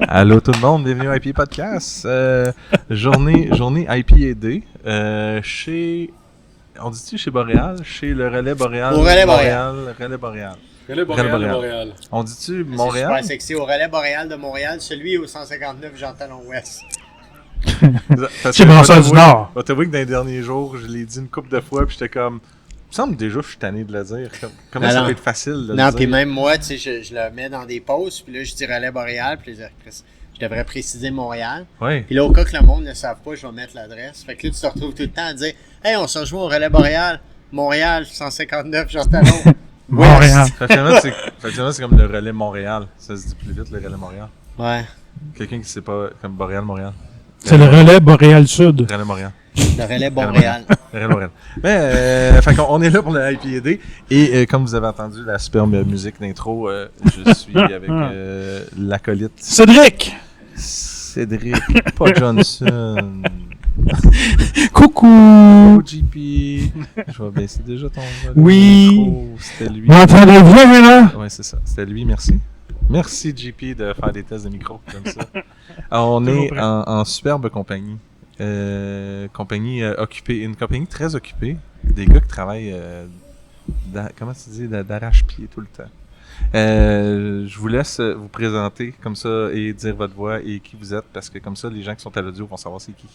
Allô tout le monde, bienvenue au IP Podcast. Journée IPAD. Chez... On dit-tu chez Boréal? Chez le Relais Boréal? Au Relais Boréal. Relais Boréal. Relais Boréal de Montréal. On dit-tu C'est Montréal? super sexy. Au Relais Boréal de Montréal, celui au 159 Jean Talon-Ouest. Chez Brassard du Nord. Je vais t'avouer que dans les derniers jours, je l'ai dit une couple de fois, puis j'étais comme... Il me semble déjà que je suis tanné de le dire. Comment ça peut être facile de le dire? Non, puis même moi, tu sais, je le mets dans des pauses, puis là, je dis Relais Boréal, puis je devrais préciser Montréal. Oui. Puis là, au cas que le monde ne le savent pas, je vais mettre l'adresse. Fait que là, tu te retrouves tout le temps à dire « Hey, on se rejoint au Relais Boréal, Montréal, 159 Jean Talon. » Montréal. Finalement, c'est comme le Relais Montréal. Ça se dit plus vite, le Relais Montréal. Ouais, Quelqu'un qui sait pas, comme Boréal, Montréal. C'est le Relais Boréal Sud. Relais Montréal. le Relais Boréal. Relais Montréal. Mais, fait qu'on est là pour le IPAD. Et comme vous avez entendu la superbe musique d'intro, je suis avec l'acolyte Cédric! Cédric, pas Johnson. Coucou! Oh, JP. Je vais baisser déjà ton volume. Oui. C'était lui. Vous m'entendez bien, là? Ouais, c'est ça. C'était lui, merci. Merci, JP, de faire des tests de micro comme ça. Alors, on est en superbe compagnie. Compagnie occupée, une compagnie très occupée. Des gars qui travaillent, comment tu dis, d'arrache-pied tout le temps. Je vous laisse vous présenter comme ça et dire votre voix et qui vous êtes, parce que comme ça, les gens qui sont à l'audio vont savoir c'est qui.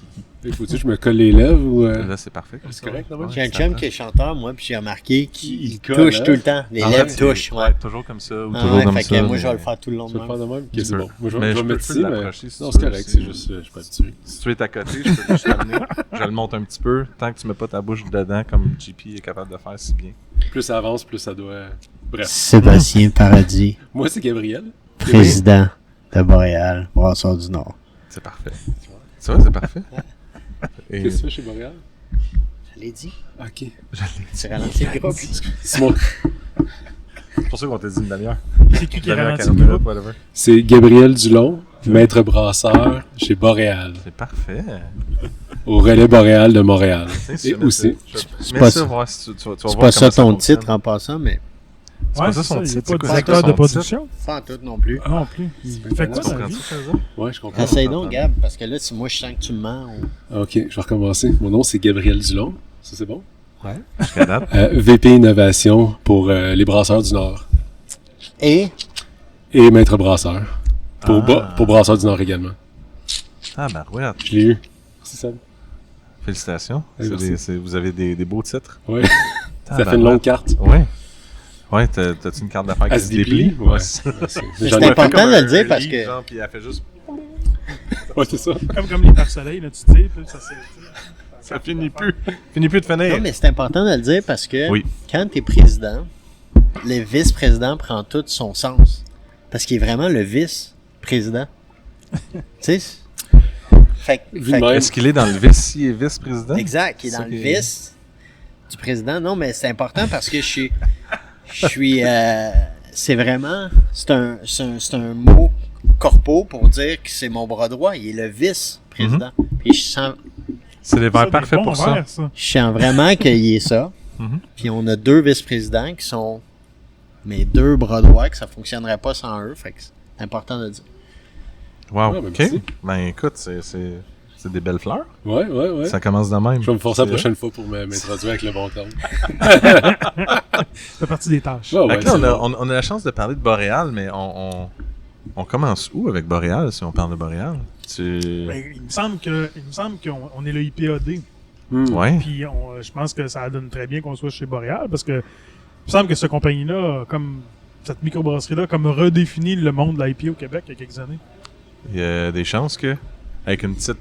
Faut-tu que je me colle les lèvres ou... Là, c'est parfait. C'est correct, non? J'ai un chum qui est chanteur, moi, puis j'ai remarqué qu'il Il colle, touche hein? tout le temps. Les lèvres touchent, ouais. Toujours comme ça ou Ah toujours ouais, comme fait ça. que moi, je vais le faire tout le long Tu de veux le faire même. de même? Ok, Tu c'est peux. bon. Moi, je Mais vais je me peux mettre ici, mais... l'approcher si Non, tu c'est veux, correct, si- c'est juste... je suis pas habitué. Si tu es à côté, je peux juste l'amener. Je le monte un petit peu, tant que tu mets pas ta bouche dedans, comme JP est capable de faire si bien. Plus ça avance, plus ça doit... Bref. Sébastien Paradis, Moi, c'est Gabriel. président de Boréal, Brassard du Nord. C'est parfait. Tu vois, c'est parfait. Et Qu'est-ce que tu fais chez Boréal? Je l'ai dit. Ok. Tu ralentis le groupe. C'est moi. c'est pour ça qu'on t'a dit une demi-heure. C'est qui Demi-heure, ralentit 40 le minutes, groupe? whatever. C'est Gabriel Dulon, maître brasseur chez Boréal, C'est parfait. au Relais Boréal de Montréal. C'est Et aussi. pas ça, ça. voir si tu vas C'est voir pas ça comment ton fonctionne. titre en passant, mais C'est pas Ouais, ça c'est son ça, il n'y a titre. pas C'est de quoi directeur son de titre? production. pas en tout non plus. Ah, non plus. Il fait quoi Tu dans la vie? comprends-tu, ça? Ouais, je comprends. Essaye donc, Gab, parce que là, si moi je sens que tu me mens. Ok, je vais recommencer. Mon nom, c'est Gabriel Dulon. Ça, c'est bon? Ouais. Jusqu'à date. VP Innovation pour les brasseurs du Nord. Et Et maître brasseur. Pour, Ah. pour brasseurs du Nord également. Ah, ben, ouais. Je l'ai eu. Merci, Sam. Félicitations. Oui, merci. Vous avez des beaux titres. Ouais. Ah, Ça ben, fait une ouais. longue carte. Ouais. Ouais, t'as-tu une carte d'affaires qui Elle se se déplie? déplie? Ouais. c'est ça. Mais J'en c'est ai- important de le dire parce que. Genre, puis elle fait juste... Ouais, c'est ça. Comme les pare-soleils, là, tu sais, puis ça c'est... Ça finit plus. Finit plus de finir. Non, mais c'est important de le dire parce que Oui. quand tu es président, le vice-président prend tout son sens. Parce qu'il est vraiment le vice-président. Tu sais? Fait Vu de même. Est-ce qu'il est dans le vice? Il est vice-président? exact, il est dans C'est le que- vice du président. Non, mais c'est important parce que je suis c'est vraiment, c'est un mot corpo pour dire que c'est mon bras droit. Il est le vice-président. Puis C'est les verres des parfaits bons pour ça. verres, ça. je sens vraiment qu'il est ça. Mhm. Puis on a deux vice-présidents qui sont mes deux bras droits, que ça fonctionnerait pas sans eux. Fait que c'est important de le dire. Wow, Ouais, ben, ok. merci. Ben écoute, c'est des belles fleurs. Ouais. Ça commence de même. Je vais me forcer la C'est prochaine fois pour m'introduire avec le bon terme. Ça fait partie des tâches. Ouais, Fait que là, c'est on, a, bon. on a la chance de parler de Boréal, mais on commence où avec Boréal, si on parle de Boréal? Ben, il me semble qu'on est le IPAD. Ouais. Puis je pense que ça donne très bien qu'on soit chez Boréal parce que il me semble que cette compagnie-là, comme cette microbrasserie-là, comme redéfini le monde de l'IPA au Québec il y a quelques années. Il y a des chances que, avec une petite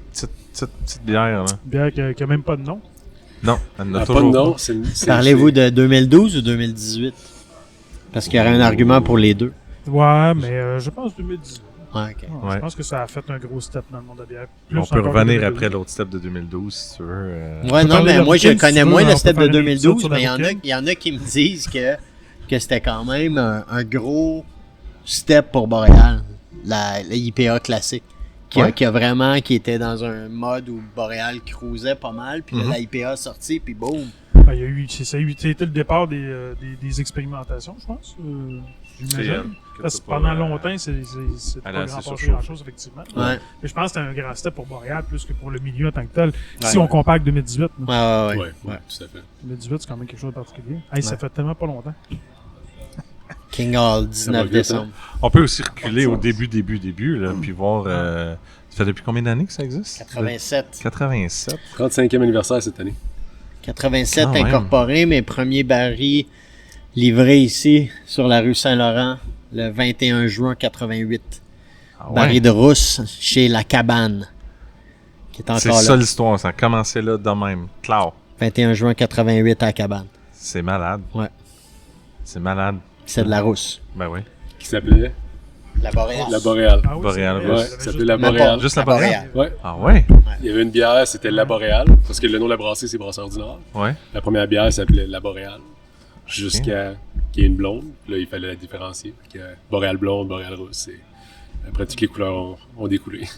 bière, là. Une bière qui a même pas de nom. Non, elle n'a Ah, pas toujours de nom, pas. Parlez-vous de 2012 ou 2018? Parce qu'il y aurait un argument pour les deux. Ouais, mais je pense 2018. Ouais, ok. Ouais, Ouais. Je pense que ça a fait un gros step dans le monde de la bière. Plus On peut encore que revenir 2012. après l'autre step de 2012, si tu veux. Ouais, peux non, parler mais de moi, je Bouquin, si connais tu veux, moins on le peut step de faire un épisode 2012, sur la mais Bouquin. il y en a qui me disent que c'était quand même un gros step pour Boréal, la IPA classique. Qui était dans un mode où Boréal cruisait pas mal, puis là, Mhm. la IPA a sorti, puis boum, Ben, il y a eu, ça a été le départ des expérimentations, je pense. J'imagine. Parce que pendant longtemps, c'est pas grand-chose, effectivement. Ouais. Mais je pense que c'était un grand step pour Boréal plus que pour le milieu en tant que tel. Si on compare avec 2018. là. Ouais. Ouais, tout à fait. 2018, c'est quand même quelque chose de particulier. Hey, ça fait tellement pas longtemps. King Hall, va 19 vite, décembre. On peut aussi reculer au début, là, puis voir... ça fait depuis combien d'années que ça existe? 87. 87. 35e anniversaire cette année. 87 Ah, ouais. incorporé, mes premiers barils livrés ici, sur la rue Saint-Laurent, le 21 juin 88. Ah ouais. Baril de rousse chez La Cabane, qui est C'est encore ça là. l'histoire, ça a commencé là de même. Claro. 21 juin 88 à La Cabane. C'est malade. Ouais. C'est malade. C'est de la rousse. Ben oui. Qui s'appelait La Boréale. La Boréale. Ah oui, Boréal, c'est vrai, ouais, j'avais ça juste- s'appelait la Même Boréale. Juste la Boréale. Ouais. Ah ouais? Il y avait une bière, c'était la Boréale, parce que le nom de la brasserie, c'est Brasseur du Nord. Ouais. La première bière s'appelait la Boréale, jusqu'à qu'il y ait une blonde. Là, il fallait la différencier. Fait que Boréale blonde, Boréale rousse. Et après, toutes les couleurs ont découlé.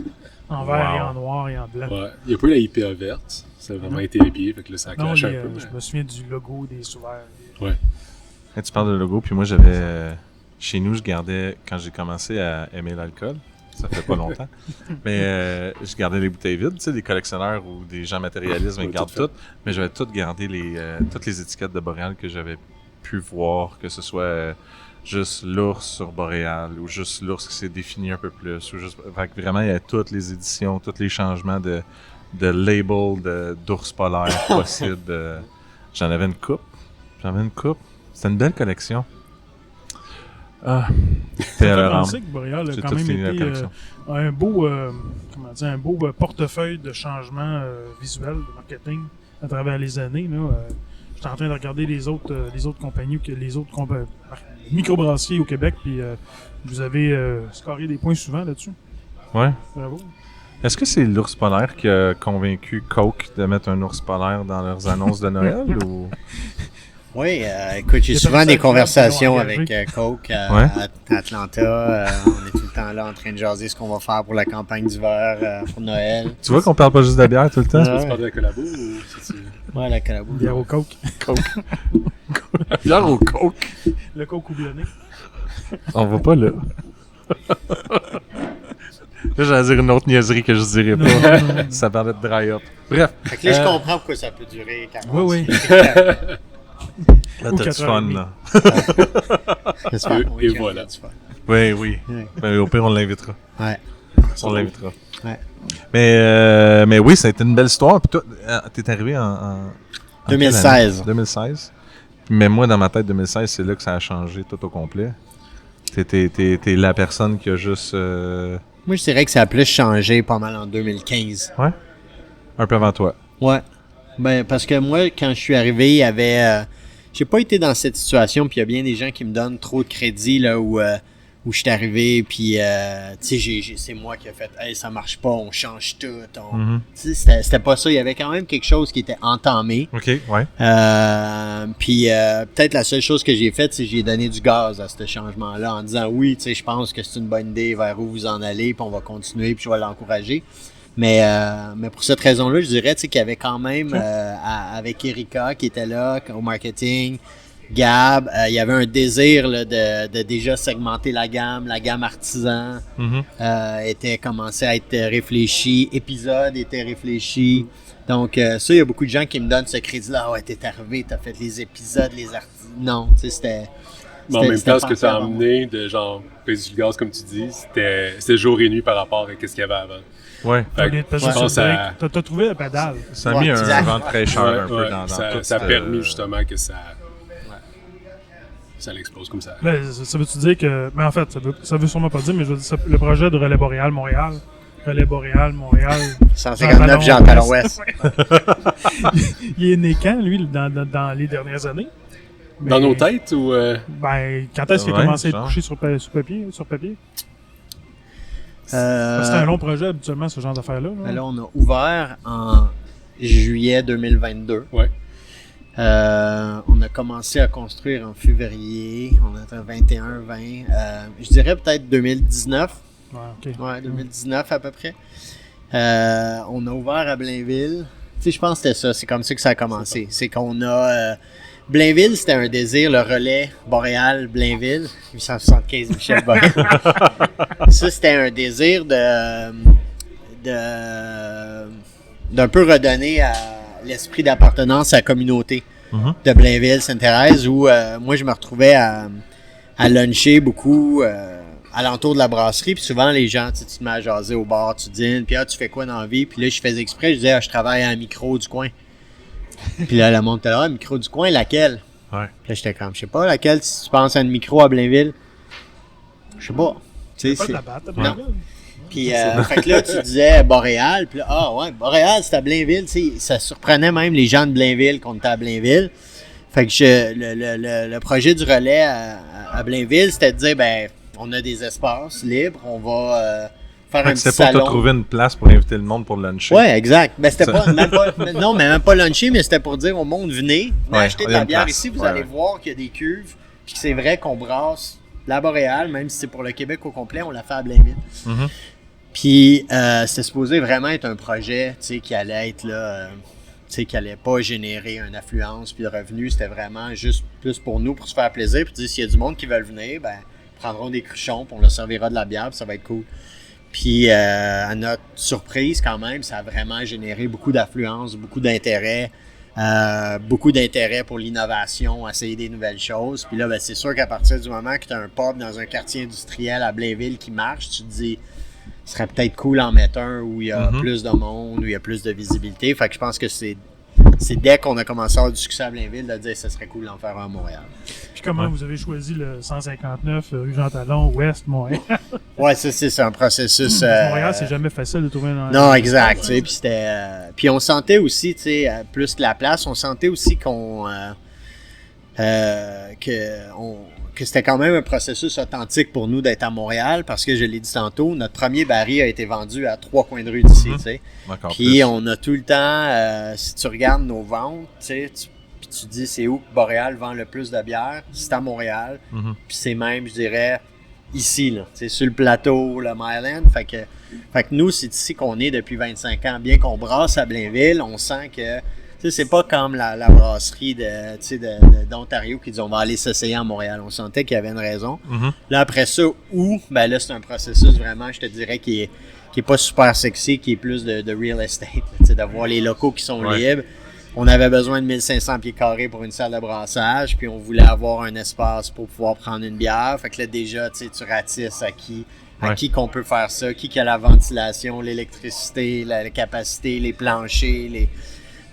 En vert et Wow. en noir et en blanc. Ouais. Il n'y a pas eu la IPA verte. Ça a vraiment été épié, fait que là, ça a Non, clashé un peu. je me souviens du logo des sous-verts. Ouais. Quand tu parles de logo, puis moi j'avais... chez nous, je gardais... Quand j'ai commencé à aimer l'alcool, ça fait pas longtemps, mais je gardais les bouteilles vides, tu sais, des collectionneurs ou des gens matérialistes, ils Ouais, gardent tout fait. toutes, mais j'avais toutes gardé toutes les étiquettes de Boréal que j'avais pu voir, que ce soit juste l'ours sur Boréal, ou juste l'ours qui s'est défini un peu plus, ou juste... Fait que vraiment, il y a toutes les éditions, tous les changements de label d'ours polaire possible. J'en avais une coupe. C'était une belle collection. Ah. Ça me fait alors, penser que Boréal a j'ai quand tout même fini la été collection. un beau, portefeuille de changements visuels, de marketing à travers les années. Là. J'étais en train de regarder les autres compagnies, les autres microbrasseries au Québec, puis vous avez scoré des points souvent là-dessus. Ouais. Bravo. Est-ce que c'est l'ours polaire qui a convaincu Coke de mettre un ours polaire dans leurs annonces de Noël ou... Oui, écoute, j'ai Il y a souvent personne des qui l'ont conversations engagé. avec Coke Ouais. à Atlanta. On est tout le temps là en train de jaser ce qu'on va faire pour la campagne d'hiver pour Noël. Tu vois qu'on parle pas juste de bière tout le temps? Ouais. Tu parles de la collabo ou c'est-tu... Ouais, la Calabou. Bière au Coke. Bière au Coke. Le Coke houblonné. On va pas là. Là, j'allais dire une autre niaiserie que je dirais Non, pas. non, non. Ça parlait de dry up. Bref. Fait que là, je comprends pourquoi ça peut durer 40 Oui, oui. Là, Ou t'as du 4 heures fun, et demie. là. J'espère. Et Oui, voilà. du fun. Oui, oui. Ouais. Ben, au pire, on l'invitera. Ouais. On l'invitera. Ouais. Mais oui, ça a été une belle histoire. Puis toi, t'es arrivé en 2016. quelle année? 2016. Mais moi, dans ma tête, 2016, c'est là que ça a changé tout au complet. T'es la personne qui a juste... Moi, je dirais que ça a plus changé pas mal en 2015. Ouais? Un peu avant toi. Ouais. Ben, parce que moi, quand je suis arrivé, il y avait... j'ai pas été dans cette situation, puis il y a bien des gens qui me donnent trop de crédit, là, où je suis arrivé, puis, tu sais, c'est moi qui ai fait « Hey, ça marche pas, on change tout. Mhm. Tu sais, c'était pas ça. Il y avait quand même quelque chose qui était entamé. OK, ouais. Puis peut-être la seule chose que j'ai faite, c'est que j'ai donné du gaz à ce changement-là en disant oui, tu sais, je pense que c'est une bonne idée vers où vous en allez, puis on va continuer, puis je vais l'encourager. Mais pour cette raison-là, je dirais tu sais, qu'il y avait quand même, avec Erika qui était là au marketing, Gab, il y avait un désir là, de déjà segmenter la gamme artisan Mhm. était commencé à être réfléchi, épisode était réfléchi. Donc ça, il y a beaucoup de gens qui me donnent ce crédit-là. Ah ouais, t'es arrivé, t'as fait les épisodes, les artistes. Non, tu sais, c'était... Mais en même temps, ce que ça a parfait avant moi. amené de genre peser du gaz, comme tu dis, c'était jour et nuit par rapport à ce qu'il y avait avant. Ouais. Fait Au que lieu de peser je sur pense le à... break, t'as trouvé la pédale. Ça a Ouais, mis un exact. vent de fraîcheur Ouais, un peu ouais, dans ça tout a ce- permis justement que ça l'explose comme ça. Là, ça veut-tu dire que... Mais en fait, ça veut sûrement pas dire, mais je veux dire, le projet de Relais Boréal Montréal, 159 Jean Talon Ouest. il est né quand, lui, dans les dernières années? Mais- Dans nos têtes ou... Ben, quand est-ce qu'il a Ouais, commencé à être genre. couché sur papier? C'était un long projet, habituellement, ce genre d'affaires-là. là. Là, on a ouvert en juillet 2022. Ouais. On a commencé à construire en février. On était à 21-20. Je dirais peut-être 2019. Ouais, ok. Ouais, 2019 à peu près. On a ouvert à Blainville. sais, je pense que c'était ça. C'est comme ça que ça a commencé. C'est qu'on a... Blainville, c'était un désir, le relais Boréal-Blainville. 875 Michel Boréal. Ça, c'était un désir d'un peu redonner à l'esprit d'appartenance à la communauté de Blainville-Sainte-Thérèse, où moi, je me retrouvais à luncher beaucoup alentour de la brasserie. Puis souvent, les gens, tu te mets à jaser au bar, tu dînes, puis tu fais quoi dans la vie? Puis là, je faisais exprès, je disais, je travaille à un micro du coin. Puis là, le monde était là, micro du coin, laquelle? Ouais. Puis là, j'étais comme, je sais pas, laquelle, si tu penses à un micro à Blainville? Je sais pas. Tu sais, Pas de c'est... la batte, Non. Puis, fait que là, tu disais Boréal, puis là, ah ouais, Boréal, c'était à Blainville, tu sais, ça surprenait même les gens de Blainville qu'on était à Blainville. Fait que le projet du relais à Blainville, c'était de dire, ben, on a des espaces libres, on va faire un petit C'est pas salon. de trouver une place pour inviter le monde pour luncher. Ouais, exact. Ben, c'était pas, même pas, non, mais même pas luncher, mais c'était pour dire au monde, venez acheter de il y a la une bière place. ici, vous Ouais, allez ouais. voir qu'il y a des cuves, puis que c'est vrai qu'on brasse la Boréal, même si c'est pour le Québec au complet, on l'a fait à Blainville. Mhm. Puis, c'était supposé vraiment être un projet, tu sais, qui allait être là, tu sais, qui allait pas générer une affluence puis de revenus. C'était vraiment juste plus pour nous, pour se faire plaisir. Puis, s'il y a du monde qui veulent venir, ben, prendront des cruchons, puis on leur servira de la bière, puis ça va être cool. Puis, à notre surprise, quand même, ça a vraiment généré beaucoup d'affluence, beaucoup d'intérêt pour l'innovation, essayer des nouvelles choses. Puis là, ben, c'est sûr qu'à partir du moment que tu as un pub dans un quartier industriel à Blainville qui marche, tu te dis, ce serait peut-être cool en mettre un où il y a plus de monde, où il y a plus de visibilité. Fait que je pense que c'est dès qu'on a commencé à avoir du succès à Blainville de dire que ce serait cool d'en faire un à Montréal. Puis comment vous avez choisi le 159 rue Jean-Talon, Ouest, Montréal? Ouais, ça, c'est un processus... Montréal, c'est jamais facile de trouver un... Non, exact. Tu sais, puis c'était... puis on sentait aussi, tu sais, plus que la place, on sentait aussi que c'était quand même un processus authentique pour nous d'être à Montréal, parce que je l'ai dit tantôt, notre premier baril a été vendu à 3 coins de rue d'ici, tu sais. Encore Puis plus. on a tout le temps, si tu regardes nos ventes, tu sais, puis tu dis c'est où que Boréal vend le plus de bière, c'est à Montréal. Mhm. Puis c'est même, je dirais, ici, là, tu sais, sur le plateau, le Myland. Fait que nous, c'est ici qu'on est depuis 25 ans. Bien qu'on brasse à Blainville, on sent que, tu sais, c'est pas comme la brasserie d'Ontario qui dit on va aller s'essayer à Montréal. On sentait qu'il y avait une raison. Mhm. Là, après ça, ben là, c'est un processus vraiment, je te dirais, qui est pas super sexy, qui est plus de real estate, tu sais, de voir les locaux qui sont Ouais. libres. On avait besoin de 1500 pieds carrés pour une salle de brassage, puis on voulait avoir un espace pour pouvoir prendre une bière. Fait que là, déjà, tu sais, tu ratisses à qui qu'on peut faire ça, qui a la ventilation, l'électricité, la capacité, les planchers,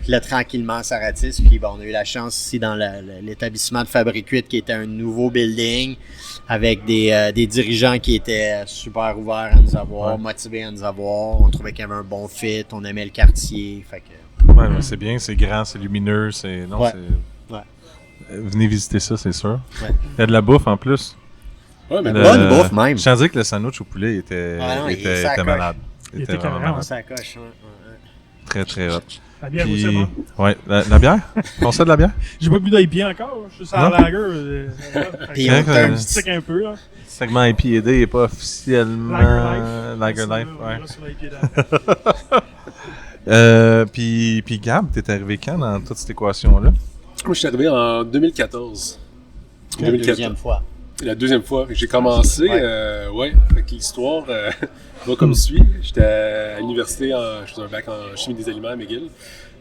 Puis là, tranquillement, ça ratisse. Puis bon, on a eu la chance ici dans l'établissement de Fabrique 8, qui était un nouveau building, avec des dirigeants qui étaient super ouverts à nous avoir, motivés à nous avoir. On trouvait qu'il y avait un bon fit, on aimait le quartier. Fait que... Ouais, mais c'est bien, c'est grand, c'est lumineux, c'est... Non, Ouais. c'est... Ouais. Venez visiter ça, c'est sûr. Ouais. Il y a de la bouffe en plus. Ouais, mais Bonne bouffe, même. Je tiens à dire que le sandwich au poulet était, Ah non, il était sacoche. malade. Il était vraiment carrément, malade. Ça coche, ouais. Très, très hot. La bière Puis, aussi, moi. ouais, la bière? On sait de la bière? J'ai pas bu d'IPA encore. Je suis sur la Non? lager. Puis on on t'a t'a un un Je petit... stick un peu, là. Le segment IPAD n'est pas officiellement... Lager Life, ouais. Puis Gab, t'es arrivé quand dans toute cette équation-là? Moi, je suis arrivé en 2014. La deuxième fois. La deuxième fois. J'ai commencé, Ouais. fait que l'histoire va comme suit. J'étais à l'université, je faisais un bac en chimie des aliments à McGill.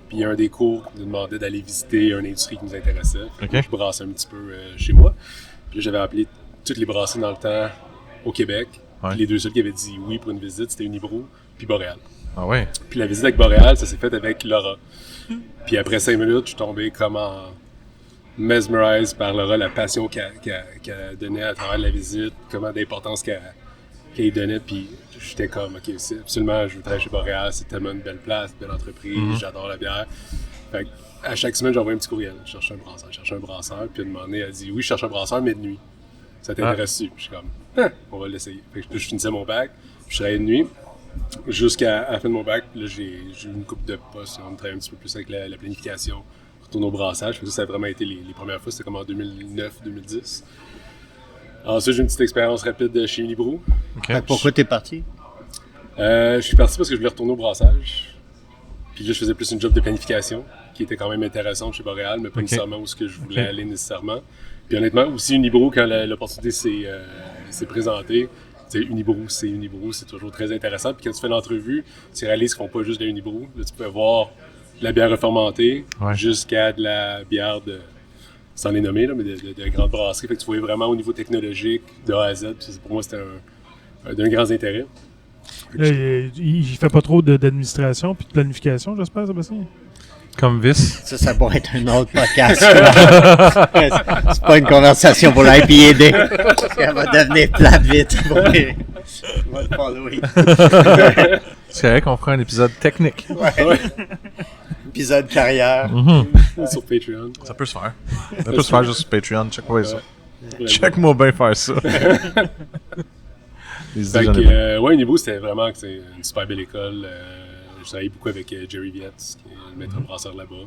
Puis il y a un des cours qui nous demandait d'aller visiter une industrie qui nous intéressait. Fait que Ok. je brassais un petit peu chez moi. Puis là, j'avais appelé toutes les brasseries dans le temps au Québec. Ouais. Puis les deux seuls qui avaient dit oui pour une visite, c'était Unibrou puis Boréal. Ah ouais? Puis la visite avec Boréal, ça s'est fait avec Laura. Puis après 5 minutes, je suis tombé comme en mesmerised par Laura, la passion qu'elle donnait à travers la visite, comment d'importance qu'elle y donnait. Puis j'étais comme, OK, c'est absolument, je veux travailler chez Boréal, c'est tellement une belle place, une belle entreprise, j'adore la bière. Fait que, à chaque semaine, j'envoie un petit courriel. Je cherche un brasseur. Puis à un moment donné, elle dit, oui, je cherche un brasseur, mais de nuit. Ça t'intéresse-tu? Puis je suis comme, on va l'essayer. Fait que je finissais mon bac, puis je travaillais de nuit. Jusqu'à la fin de mon bac, là, j'ai eu une coupe de postes. On travaillait un petit peu plus avec la planification, retourner au brassage. Ça a vraiment été les premières fois, c'était comme en 2009-2010. Ensuite, j'ai une petite expérience rapide chez Unibrou. OK. Fait que pourquoi t'es parti? Je suis parti parce que je voulais retourner au brassage. Puis là, je faisais plus une job de planification, qui était quand même intéressante chez Boréal, mais pas nécessairement où ce que je voulais aller nécessairement. Puis honnêtement, aussi Unibrew, quand l'opportunité s'est présentée, Unibrew, c'est toujours très intéressant. Puis quand tu fais l'entrevue, tu réalises qu'ils font pas juste de Unibrew. Là, tu peux voir de la bière refermentée jusqu'à de la bière sans les nommer, là, mais de grandes brasseries. Fait que tu voyais vraiment au niveau technologique, de A à Z. Puis pour moi, c'était d'un grand intérêt. Là, il fait pas trop d'administration puis de planification, j'espère, Sébastien? Comme vice. Ça pourrait être un autre podcast. C'est pas une conversation pour l'IPAD. Elle va devenir plate vite. On va le follower. C'est vrai qu'on fera un épisode technique. Ouais. Épisode carrière. Sur Patreon. Ça peut se faire. Ça peut se faire juste sur Patreon. Check-moi ça. Check-moi bien faire ça. Fait que, Unibrew, c'était vraiment une super belle école. Je travaillais beaucoup avec Jerry Vietz, qui est le maître brasseur là-bas.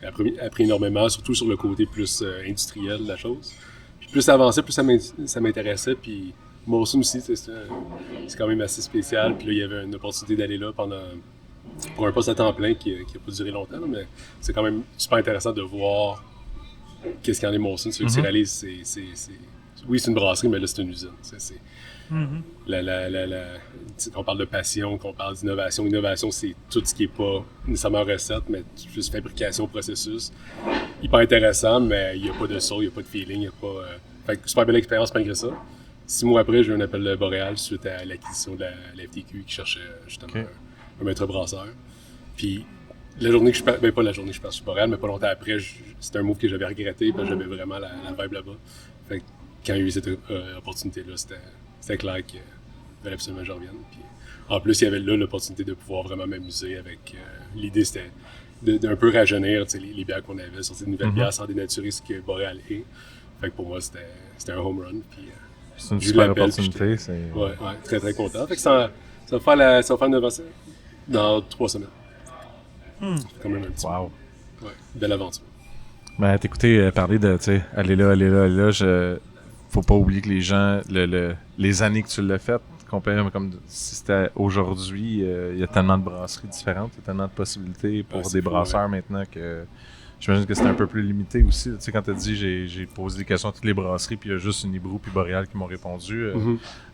J'ai appris énormément, surtout sur le côté plus industriel de la chose. Puis plus ça avançait, plus ça m'intéressait. Puis Molson aussi, c'est quand même assez spécial. Puis là, il y avait une opportunité d'aller là pour un poste à temps plein qui n'a pas duré longtemps. Là, mais c'est quand même super intéressant de voir qu'est-ce qu'il y en est Molson. C'est que tu réalises, oui, c'est une brasserie, mais là, c'est une usine. Qu'on parle de passion, qu'on parle d'innovation. L'innovation, c'est tout ce qui n'est pas nécessairement recette, mais juste fabrication, processus. Hyper intéressant, mais il n'y a pas de soul, il n'y a pas de feeling, il n'y a pas... Fait que super belle expérience malgré ça. 6 mois après, j'ai eu un appel de Boréal suite à l'acquisition de la FTQ qui cherchait justement un maître brasseur. Puis la journée que je pars, pas la journée que je pars sur Boréal, mais pas longtemps après, c'était un move que j'avais regretté parce que j'avais vraiment la vibe là-bas. Fait que quand il y a eu cette opportunité-là, c'était clair qu'il fallait absolument que je revienne. Puis, en plus, il y avait là l'opportunité de pouvoir vraiment m'amuser avec... l'idée, c'était d'un peu rajeunir les bières qu'on avait, sortir de nouvelles bières sans dénaturer ce que Boréal est. Fait que pour moi, c'était un home run. Puis, c'est une super opportunité. Ouais, très très content. Fait que ça va faire une avance dans 3 semaines. C'est quand même un petit peu. Ouais, belle aventure. Ben, t'écouter parler de, tu sais, aller là, faut pas oublier que les gens, les années que tu l'as fait, comparé comme si c'était aujourd'hui, il y a tellement de brasseries différentes, il y a tellement de possibilités pour des brasseurs maintenant que j'imagine que c'était un peu plus limité aussi. Tu sais, quand t'as dit j'ai posé des questions à toutes les brasseries, puis il y a juste Unibrew puis Boréal qui m'ont répondu.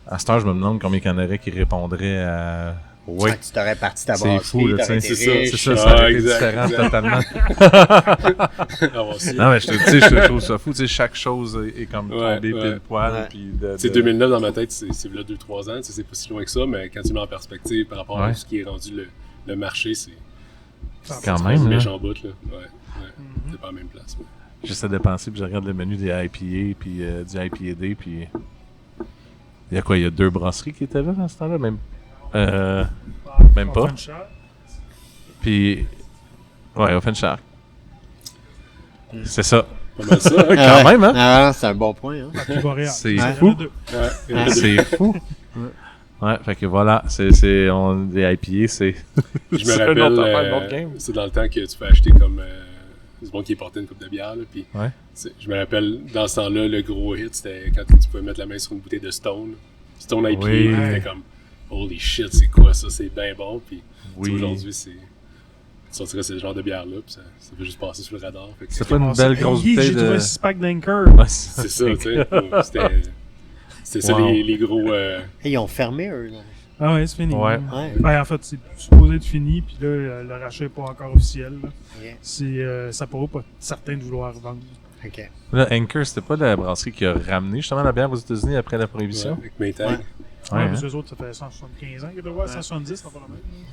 À cette heure, je me demande combien il y en aurait qui répondraient à... Oui. Tu t'aurais parti ta brasserie, c'est fou, là, t'aurais été riche. C'est ça, ça aurait été différent totalement. Non, mais je trouve ça fou. Tu sais, chaque chose est comme tombée pile poil. C'est 2009 dans ma tête, c'est là 2-3 ans. C'est pas si loin que ça, mais quand tu le mets en perspective par rapport à ce qui est rendu le marché, c'est quand même. C'est méchant bout, là. C'est pas la même place. Ouais. J'essaie de penser, puis je regarde le menu des IPA, puis du IPAD, puis il y a quoi? Il y a 2 brasseries qui étaient là dans ce temps-là? Même pas. Puis, Offenshark. C'est ça. Pas mal ça. Quand même, hein? Ah, c'est un bon point. Hein? C'est fou. C'est fou. Ouais, fait que voilà, des IPA, c'est... Je me rappelle, c'est dans le temps que tu peux acheter comme... du monde qui portait une coupe de bière, là, puis je me rappelle, dans ce temps-là, le gros hit, c'était quand tu pouvais mettre la main sur une bouteille de Stone IPA, c'était comme... Holy shit, c'est quoi ça? C'est bien bon. Puis aujourd'hui, tu sortirais ce genre de bière-là, puis ça peut juste passer sur le radar. C'est pas une belle grosse bouteille J'ai trouvé un 6-pack d'Anchor. C'est ça, tu sais. C'était ça les gros... Ils ont fermé, eux. Là. Ah ouais, c'est fini. Ouais. Ben, en fait, c'est supposé être fini, puis là, le rachat n'est pas encore officiel. Là. Ça pourra pas être certain de vouloir vendre. OK. Là, Anchor, c'était pas la brasserie qui a ramené justement la bière aux États-Unis après la prohibition? Avec Maytag. Parce que eux autres, ça fait 175 ans qu'ils doivent voir 170, ça va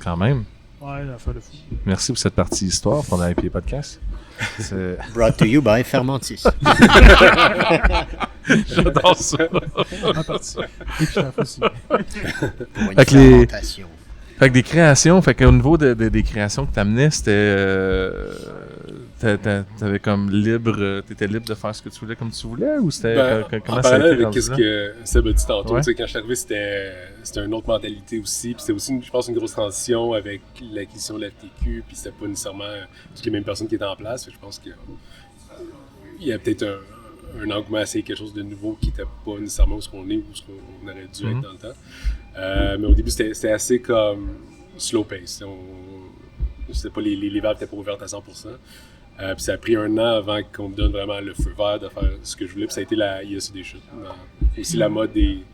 quand même. Ouais, la fin de fou. Merci pour cette partie histoire pour l'IPA Podcast. Brought to you by Fermentis. J'adore ça. En partie. Et puis, la aussi. Pour une fermentation. Fait que des créations, fait qu'au niveau des créations que t'amenais, c'était... t'avais comme t'étais libre de faire ce que tu voulais comme tu voulais, ou c'était... comment ça a été avec ce que Seb a dit tantôt, tu sais, quand je suis arrivé, c'était une autre mentalité aussi, puis c'était aussi, je pense, une grosse transition avec l'acquisition de la FTQ, puis c'était pas nécessairement toutes les mêmes personnes qui étaient en place, je pense qu'il y a peut-être un engouement à essayer quelque chose de nouveau qui n'était pas nécessairement où ce qu'on est ou où ce qu'on aurait dû être dans le temps. Mais au début, c'était assez comme slow pace. C'était pas les valves n'étaient pas ouvertes à 100%. Puis ça a pris un an avant qu'on me donne vraiment le feu vert de faire ce que je voulais. Puis ça a été la ISA des chutes. Aussi la mode des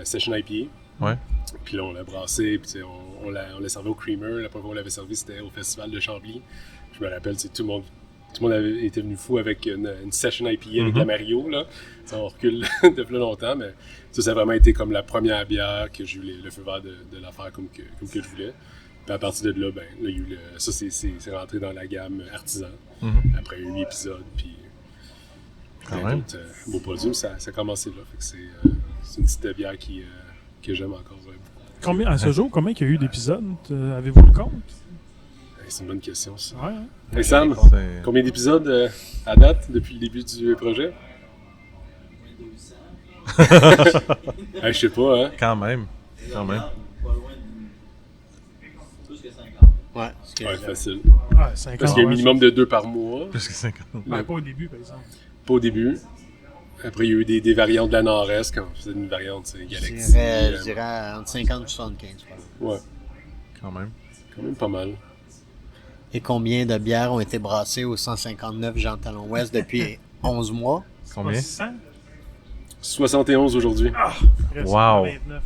Session IPA. Ouais. Puis là, on l'a brassé, puis on l'a servi au creamer. La première fois qu'on l'avait servi, c'était au festival de Chambly. Je me rappelle, tout le monde avait été venu fou avec une Session IPA avec la Mario, là. T'sais, on recule de plus longtemps, mais ça a vraiment été comme la première bière que j'ai eu le feu vert de la faire comme que je voulais. Puis à partir de là, là, il y a eu ça, c'est rentré dans la gamme artisan. Après 8 épisodes, puis plein d'autres beaux produits, ça a commencé là. Fait que c'est une petite bière que j'aime encore beaucoup. Combien, à ce jour, combien il y a eu d'épisodes? Avez-vous le compte? C'est une bonne question, ça. Ouais. Hey Sam, combien d'épisodes à date depuis le début du projet? Je sais pas, hein? Quand même. Ouais, Ouais, facile. Ouais, 50. Parce qu'il y a un minimum de 2 par mois. Plus que 50. Ben, pas au début, par exemple. Pas au début. Après, il y a eu des variantes de la Nord-Est, quand on faisait une variante, c'est Galaxy. Je dirais entre 50 et 75. Ouais, Quand même. quand même pas mal. Et combien de bières ont été brassées au 159 Jean Talon Ouest depuis 11 mois? Combien? 100? 71 aujourd'hui. Presque Wow. 29.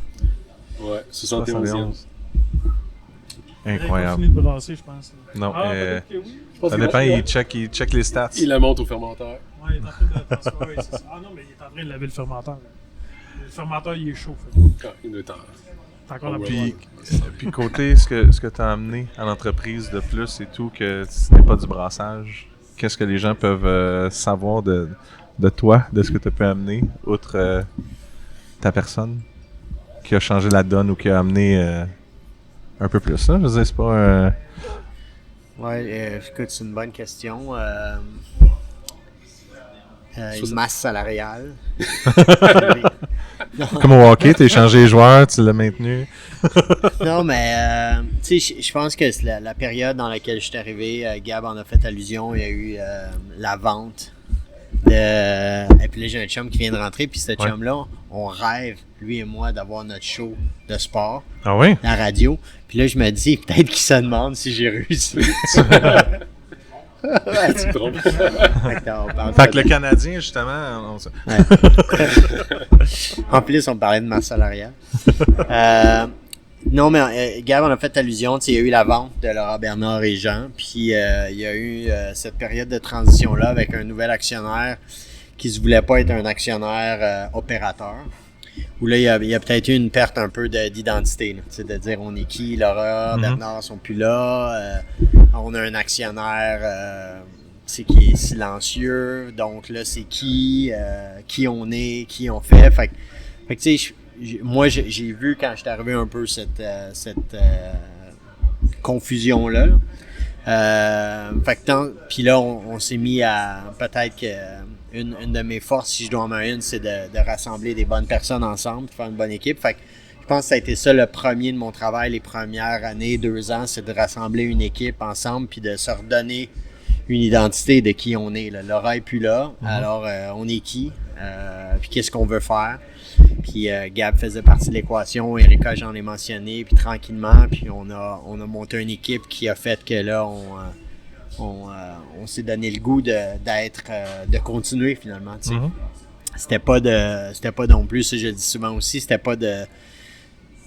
Ouais, 71e. 71. Ils ont Incroyable. fini de brasser, je pense. Non, Peut-être que oui. Je pense ça que dépend, ouais. il check les stats. Il la monte au fermenteur. Ouais, il est en train de transformer, c'est ça. Ah non, mais il est en train de laver le fermenteur. Là. Le fermenteur, il est chaud. Fait. Ah, il doit être en... T'as encore la Puis, puis, puis côté, ce que tu as amené à l'entreprise de plus et tout, que ce n'est pas du brassage, qu'est-ce que les gens peuvent savoir de toi, de ce que tu as pu amener, outre ta personne, qui a changé la donne ou qui a amené un peu plus, hein? Je veux dire, c'est pas... Ouais, écoute, c'est une bonne question. Une masse salariale. Comme au hockey, tu as échangé les joueurs, tu l'as maintenu. Non, mais tu sais, je pense que c'est la période dans laquelle je suis arrivé, Gab en a fait allusion, il y a eu la vente. Et puis là, j'ai un chum qui vient de rentrer, puis ce chum-là, on rêve, lui et moi, d'avoir notre show de sport, Ah oui? la radio. Puis là, je me dis, peut-être qu'il se demande si j'ai réussi. Tu te trompes. Fait que le Canadien, justement... En plus, on parlait de masse salariale. Non, mais Gab en a fait allusion. Il y a eu la vente de Laurent Bernard et Jean. Puis il y a eu cette période de transition-là avec un nouvel actionnaire qui ne se voulait pas être un actionnaire opérateur. Où là, il y a peut-être eu une perte un peu d'identité. De dire on est qui, Laurent, Bernard sont plus là. On a un actionnaire qui est silencieux. Donc là, c'est qui on est, qui on fait. Fait que tu sais, moi, j'ai vu quand je suis arrivé un peu cette confusion-là. Fait que puis là, on s'est mis à peut-être que une de mes forces, si je dois en avoir une, c'est de rassembler des bonnes personnes ensemble, de faire une bonne équipe. Fait que je pense que ça a été ça le premier de mon travail les premières années, 2 ans, c'est de rassembler une équipe ensemble puis de se redonner une identité de qui on est. Là. Laura est plus là, alors on est qui, puis qu'est-ce qu'on veut faire. Puis Gab faisait partie de l'équation, Erika j'en ai mentionné, puis tranquillement, puis on a monté une équipe qui a fait que là on s'est donné le goût de continuer finalement. Tu sais. C'était pas non plus, ça je le dis souvent aussi, c'était pas de.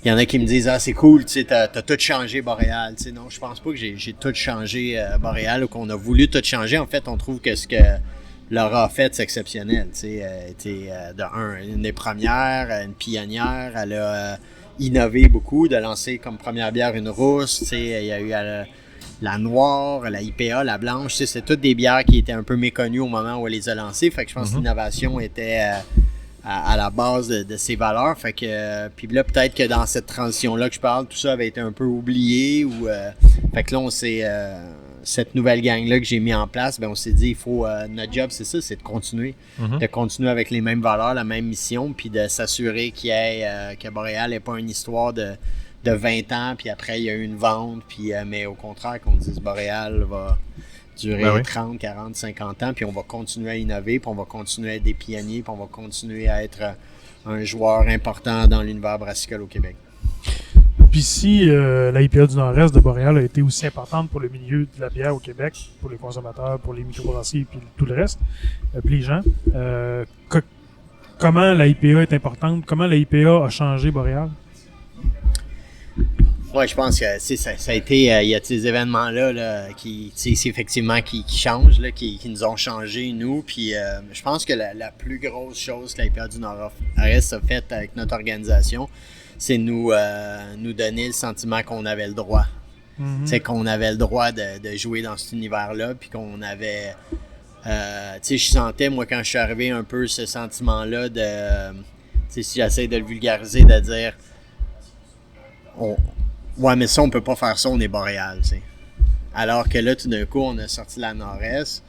Il y en a qui me disent ah c'est cool, tu sais, t'as tout changé Boréal. Tu sais, non, je pense pas que j'ai tout changé Boréal ou qu'on a voulu tout changer. En fait, on trouve que ce que Laura a fait, c'est exceptionnel. Tu sais, elle était une des premières, une pionnière. Elle a innové beaucoup, de lancer comme première bière une rousse. Tu sais, il y a eu la noire, la IPA, la blanche. Tu sais, c'est toutes des bières qui étaient un peu méconnues au moment où elle les a lancées. Fait que je pense que l'innovation était à la base de ses valeurs. Fait que puis là, peut-être que dans cette transition-là que je parle, tout ça avait été un peu oublié. Fait que là, on s'est cette nouvelle gang-là que j'ai mis en place, ben on s'est dit, il faut notre job, c'est ça, c'est de continuer. De continuer avec les mêmes valeurs, la même mission, puis de s'assurer que Boréal n'est pas une histoire de 20 ans, puis après, il y a eu une vente, puis mais au contraire, qu'on dise Boréal va durer 30, 40, 50 ans, puis on va continuer à innover, puis on va continuer à être des pionniers, puis on va continuer à être un joueur important dans l'univers brassicole au Québec. Puis si la IPA du Nord-Est de Boréal a été aussi importante pour le milieu de la bière au Québec, pour les consommateurs, pour les microbrasseries puis tout le reste, puis les gens, comment la IPA est importante? Comment la IPA a changé Boréal? Ouais, je pense que ça a été, il y a ces événements-là là, qui effectivement qui changent, là, qui nous ont changé, nous. Puis je pense que la plus grosse chose que la IPA du Nord-Est a faite avec notre organisation, c'est nous donner le sentiment qu'on avait le droit. C'est qu'on avait le droit de jouer dans cet univers-là, puis qu'on avait... je sentais, moi, quand je suis arrivé, un peu ce sentiment-là de... si j'essaie de le vulgariser, de dire... Ouais, mais ça, on peut pas faire ça, on est Boréal, tu sais. Alors que là, tout d'un coup, on a sorti la Nord-Est.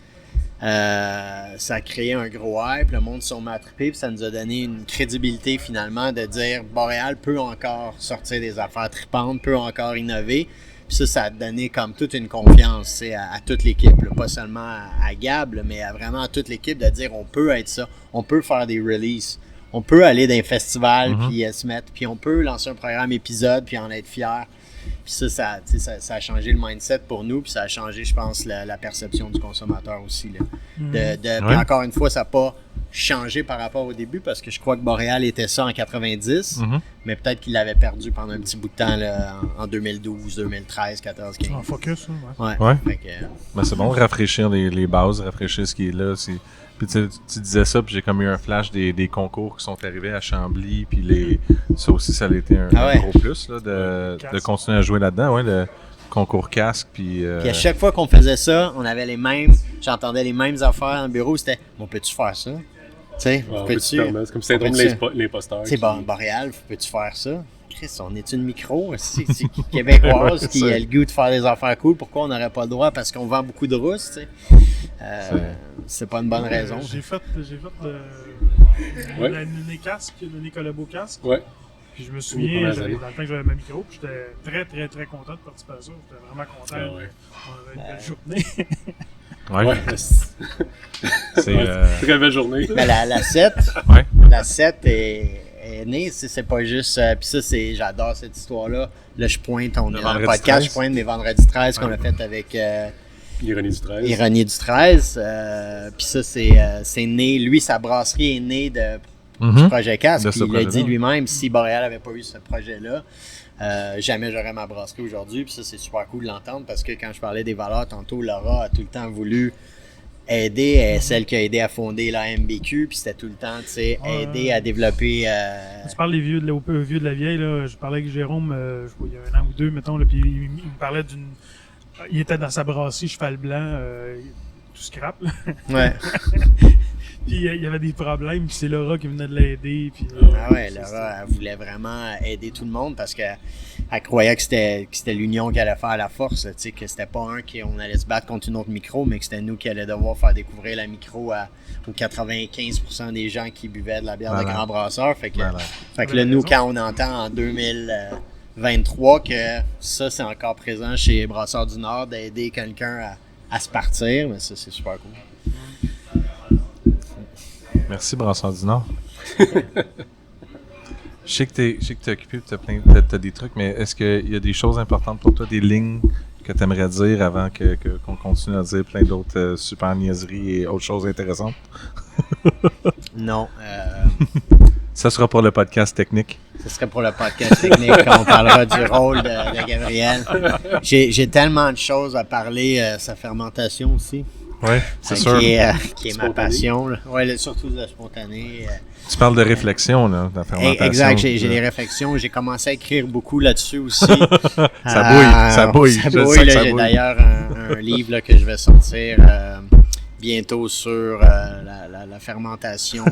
Ça a créé un gros hype, le monde s'est mis à triper, puis ça nous a donné une crédibilité, finalement, de dire Boréal peut encore sortir des affaires tripantes, peut encore innover. Puis ça a donné comme toute une confiance à toute l'équipe, là. Pas seulement à Gab, là, mais vraiment à toute l'équipe, de dire on peut être ça, on peut faire des releases. On peut aller dans un festival puis se mettre, puis on peut lancer un programme épisode puis en être fier. Puis ça a changé le mindset pour nous, puis ça a changé, je pense, la perception du consommateur aussi. Là. Puis encore une fois, ça n'a pas changé par rapport au début, parce que je crois que Boréal était ça en 90, mais peut-être qu'il l'avait perdu pendant un petit bout de temps là, en 2012, 2013, 14, 15. En focus, hein, ouais. Ben, c'est bon de rafraîchir les bases, rafraîchir ce qui est là. Puis tu disais ça, puis j'ai comme eu un flash des concours qui sont arrivés à Chambly, puis ça aussi, ça a été un gros plus là, de continuer à jouer là-dedans, le concours casque. Puis à chaque fois qu'on faisait ça, on avait j'entendais les mêmes affaires dans le bureau, c'était « Bon, peux-tu faire ça? » Tu sais, c'est comme le syndrome de l'imposteur. Tu sais, Boréal, peux-tu faire ça? Chris, on est une micro, c'est québécoise qui a le goût de faire des affaires cool. Pourquoi on n'aurait pas le droit? Parce qu'on vend beaucoup de rousses, tu sais. C'est pas une bonne raison. J'ai fait le casque, le nez collabo casque. Ouais. Puis je me souviens, dans le temps que j'avais ma micro, puis j'étais très, très, très content de participer à ça. J'étais vraiment content. On avait une belle journée. C'est très belle journée. Mais la 7, la 7 est née, c'est pas juste... Puis ça, j'adore cette histoire-là. Là, je pointe, on est dans le podcast, 13. Je pointe mes vendredis 13 qu'on a fait avec... Ironie du 13. Ironie du 13. Puis ça, c'est né... Lui, sa brasserie est née du projet Casque. Puis il l'a dit lui-même, si Boréal n'avait pas eu ce projet-là, jamais j'aurais ma brasserie aujourd'hui. Puis ça, c'est super cool de l'entendre, parce que quand je parlais des valeurs tantôt, Laura a tout le temps voulu aider. Elle est celle qui a aidé à fonder la MBQ, puis c'était tout le temps, tu sais, aider à développer... Tu parles des vieux de la vieille, là. Je parlais avec Jérôme, il y a un an ou deux, mettons, là, puis il me parlait d'une... Il était dans sa brasserie Cheval Blanc, tout scrap, là. Ouais. Puis il y avait des problèmes, puis c'est Laura qui venait de l'aider. Puis, Laura, elle voulait vraiment aider tout le monde, parce qu'elle croyait que c'était l'union qui allait faire la force, tu sais, que c'était pas on allait se battre contre une autre micro, mais que c'était nous qui allions devoir faire découvrir la micro aux 95% des gens qui buvaient de la bière de grand brasseur. Fait que là, nous, quand on entend en 2023 que ça, c'est encore présent chez Brasseurs du Nord, d'aider quelqu'un à se partir, mais ça, c'est super cool. Merci, Brasseur du Nord. Je sais que t'es occupé, t'as des trucs, mais est-ce qu'il y a des choses importantes pour toi, des lignes que tu aimerais dire avant qu'on continue à dire plein d'autres super niaiseries et autres choses intéressantes? Non. Ça sera pour le podcast technique. Ce serait pour le podcast technique quand on parlera du rôle de Gabriel. J'ai tellement de choses à parler, sa fermentation aussi. Oui, c'est sûr. Qui est ma passion. Oui, surtout de la spontanée. Tu parles de réflexion, là, de la fermentation. Exact, j'ai des réflexions. J'ai commencé à écrire beaucoup là-dessus aussi. Ça bouille. J'ai d'ailleurs un livre là, que je vais sortir bientôt sur la fermentation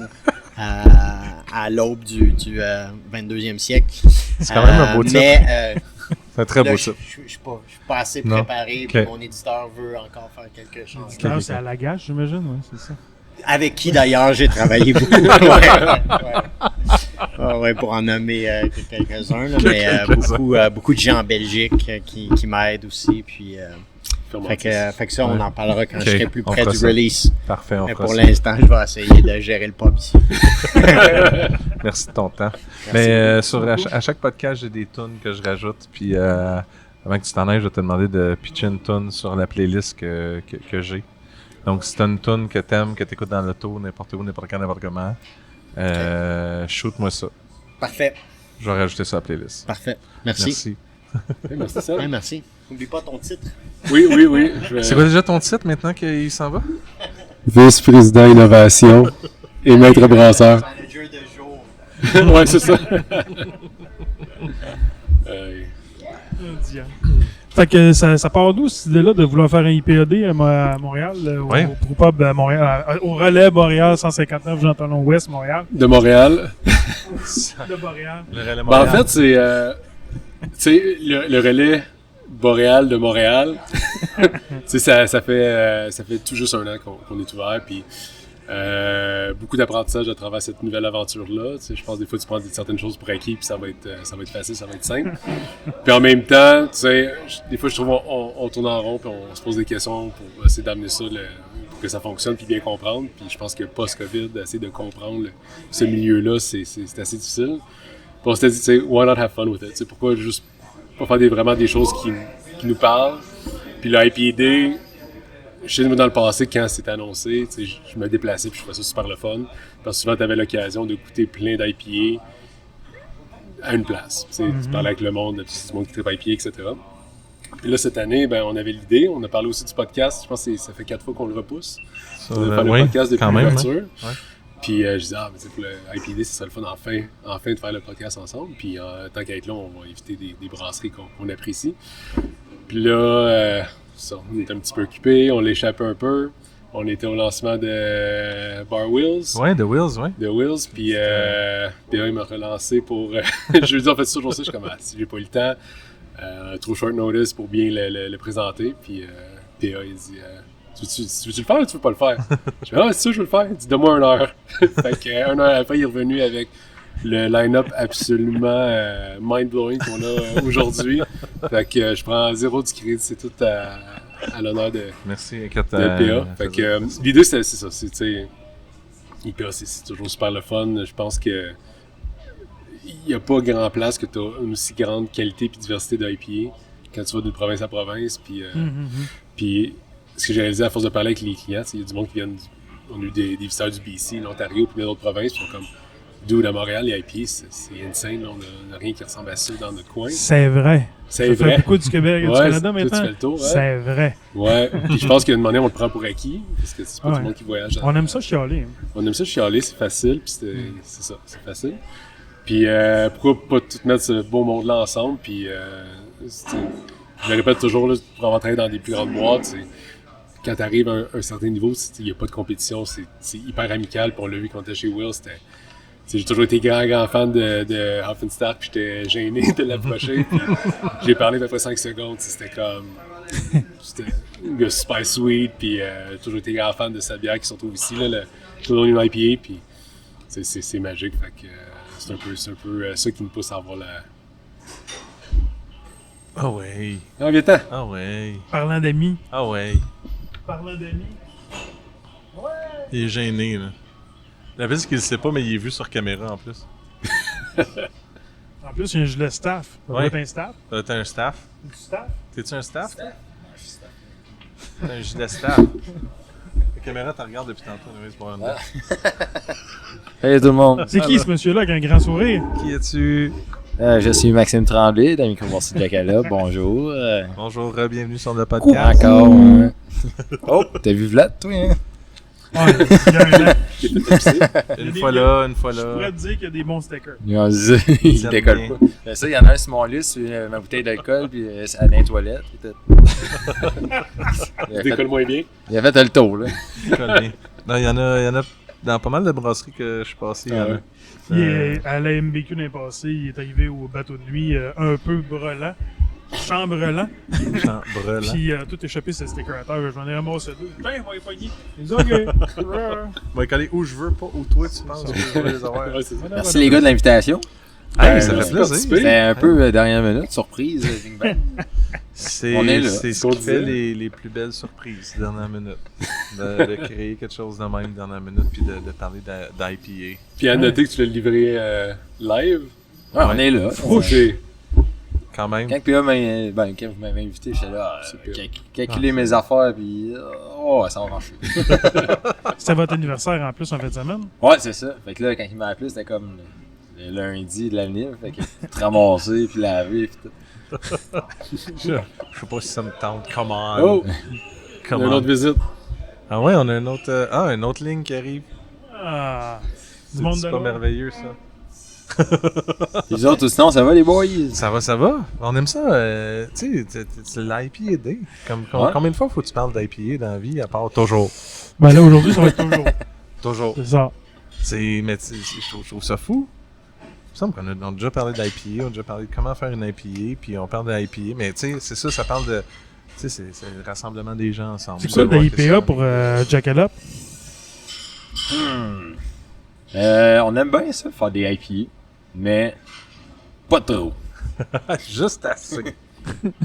à l'aube du 22e siècle. C'est quand même un beau titre. Mais c'est un très beau titre. Je suis pas assez préparé, puis mon éditeur veut encore faire quelque chose. L'éditeur, c'est à la gage, j'imagine, oui, c'est ça. Avec qui d'ailleurs j'ai travaillé beaucoup. Pour en nommer quelques-uns, là, mais beaucoup de gens en Belgique qui m'aident aussi. Puis Fait que ça, on en parlera quand Ok, je serai plus on près fera du ça. release. Parfait, on Mais fera pour ça. l'instant, je vais essayer de gérer le pub ici. Merci de ton temps. Merci Mais beaucoup. à chaque podcast, j'ai des tunes que je rajoute. Puis avant que tu t'en ailles, je vais te demander de pitcher une tune sur la playlist que j'ai. Donc, si t'as une tune que t'aimes, que t'écoutes dans l'auto, n'importe où, n'importe quand, n'importe comment, shoot-moi ça. Parfait. Je vais rajouter ça à la playlist. Parfait. Merci. Merci. Merci, Seb. Ouais, merci. N'oublie pas ton titre. Oui. Je vais- C'est quoi déjà ton titre maintenant qu'il s'en va? Vice-président innovation et maître brasseur. Manager de jour. Ouais, c'est ça. Fait que ça part d'où cette idée-là de vouloir faire un IPAD à Montréal, Ouais. au pub à Montréal, au relais Montréal 159 Jean Talon Ouest, Montréal. De Montréal. De Montréal. Le relais Ben, en Montréal. fait, c'est tu sais, le relais boréal de Montréal. Tu sais, ça fait tout juste un an qu'on est ouvert. Puis beaucoup d'apprentissage à travers cette nouvelle aventure-là. Tu sais, je pense des fois tu prends certaines choses pour acquis, puis ça va être facile, ça va être simple. Puis en même temps, tu sais, des fois je trouve on tourne en rond, puis on se pose des questions pour essayer d'amener ça pour que ça fonctionne, puis bien comprendre. Puis je pense que post-Covid, essayer de comprendre ce milieu-là, c'est assez difficile. Puis on s'était dit, tu sais, why not have fun with it? Tu sais, pourquoi juste pas faire vraiment des choses qui nous parlent? Puis le IPD, je sais, dans le passé, quand c'était annoncé, tu sais, je me déplaçais puis je trouvais ça super le fun. Parce que souvent, tu avais l'occasion de goûter plein d'IPA à une place. Tu sais, tu parlais avec le monde, puis c'est du monde qui tripe IPA, etc. Puis là, cette année, ben, on avait l'idée. On a parlé aussi du podcast. Je pense que ça fait 4 fois qu'on le repousse. Ça, On a fait le oui, podcast depuis quand même, l'ouverture. hein. Ouais. Puis je disais, mais pour le IPD, c'est ça le fun, enfin de faire le podcast ensemble. Puis tant qu'à être là, on va éviter des brasseries qu'on apprécie. Puis là, on était un petit peu occupés, on l'échappe un peu. On était au lancement de Bar Wheels. Ouais, The Wheels, ouais. De Wheels, puis PA il m'a relancé pour... je lui ai dit, en fait, c'est toujours ça, je suis comme, si j'ai pas eu le temps, trop short notice pour bien le présenter, puis PA, il dit, tu veux-tu le faire ou tu veux pas le faire? Je dis, c'est sûr, je veux le faire. Il dit, donne-moi 1 heure. Fait que 1 heure après, il est revenu avec le line-up absolument mind-blowing qu'on a aujourd'hui. Fait que je prends 0 du crédit, c'est tout à l'honneur de Merci, inquiète. PA. Fait que l'idée, c'est ça. C'est, tu sais, IPA, c'est toujours super le fun. Je pense que il n'y a pas grand place que tu as une aussi grande qualité et diversité d'IPA quand tu vas d'une province à province. Puis ce que j'ai réalisé à force de parler avec les clients, il y a du monde qui viennent. On a eu des visiteurs du BC, l'Ontario, puis d'autres provinces, puis ils sont comme, d'où à Montréal, les IPA, c'est insane. Là, on n'a rien qui ressemble à ça dans notre coin. C'est vrai. C'est Ça vrai. fait beaucoup du Québec et du Ouais, Canada toi, tu maintenant. fais le tour, ouais. C'est vrai. Ouais, puis je pense qu'à une manière, on le prend pour acquis, parce que c'est pas tout Ouais. le monde qui voyage. On aime ça chialer. Hein. On aime ça chialer, c'est facile, puis c'est ça, c'est facile. Puis pourquoi pas tout mettre ce beau monde-là ensemble, puis je le répète toujours, là, pour avoir travaillé dans des plus grandes boîtes, quand tu arrives à un certain niveau, il n'y a pas de compétition, c'est hyper amical, puis on l'a vu quand on était chez Will, j'ai toujours été grand fan de Hoffenstadt, puis j'étais gêné de l'approcher, puis j'ai parlé à peu près 5 secondes, c'était comme... C'était un gars super sweet, puis j'ai toujours été grand fan de sa bière qui se retrouve ici, là, le Colonial IPA, puis c'est magique, fait que c'est un peu ça qui me pousse à avoir la... Ah ouais. Ah, viens-t'en! Ah ouais. Parlant d'amis. Ah ouais. Parlant d'amis. Il est gêné, là. La pire, c'est qu'il le sait pas, mais il est vu sur caméra en plus. En plus, il y a un gilet staff. Ça doit Ouais. être un staff. T'as un staff? Du staff? T'es-tu un staff? T'as un gilet staff. La caméra t'en regarde depuis tantôt, c'est pas un... Hey tout le monde, C'est qui ce monsieur-là avec un grand sourire? Qui es-tu? je suis Maxime Tremblay de la microbrasserie Jackalope, bonjour. Bonjour, bienvenue sur le podcast. Encore. Oh, t'as vu Vlad toi hein? Ouais, il y a un an. Une fois là, une fois Je pourrais là. te dire qu'il y a des bons stickers. Il décolle bien. pas. Ça, il y en a un sur mon lit, sur ma bouteille d'alcool, puis à la toilette. Tu décolles moins bien. Il a fait le tour, là. Il colle bien. Non, il y en a dans pas mal de brasseries que je suis passé. Il y en a. ouais. Il est à la MBQ l'année passée, il est arrivé au bateau de nuit un peu brelant, chambrelant, Chambre, là. puis tout échappé ce sticker à terre. J'en ai ramassé 2. Tiens, on va les pogner. Il dit OK. On va coller où je veux, pas où toi tu penses que je veux les avoir. Ouais, c'est ça. Merci les gars de l'invitation. Hey, ça fait merci de plaisir. participer. C'était un peu dernière minute, surprise, Bing Bang. On est là. C'est ce qu'on qui fait disait. les plus belles surprises, dernière minute. De créer quelque chose de même, dernière minute, puis de parler d'IPA. Puis à noter que tu l'as livré live. Ouais, on est là. Ok. Quand même. Quand PA quand vous m'avez invité, j'étais là, Super. calculer mes affaires, puis ça va marcher. C'était votre anniversaire en plus en fin de semaine. Ouais, c'est ça. Fait que là, quand il m'a appelé, c'était comme le lundi de l'avenir. Fait que te ramasser, puis laver, puis tout. Je sais pas si ça me tente. Comment? Oh! Il y a une autre visite. Ah ouais, on a une autre ligne qui arrive. Ah, du monde de C'est pas l'or. merveilleux, ça. Les autres, sinon, ça va les boys? Ça va. On aime ça. Tu sais, c'est l'IPA Day. Ouais. Combien de fois faut que tu parles d'IPA dans la vie, à part toujours? Ben là, aujourd'hui, ça va être toujours. Toujours. C'est ça. Mais je trouve ça fou. Il me semble qu'on a déjà parlé d'IPA, on a déjà parlé de comment faire une IPA, puis on parle d'IPA, mais tu sais, c'est ça, ça parle de... Tu sais, c'est le rassemblement des gens ensemble. C'est quoi de la IPA pour Jackalope? On aime bien ça, faire des IPA, mais pas trop. Juste assez.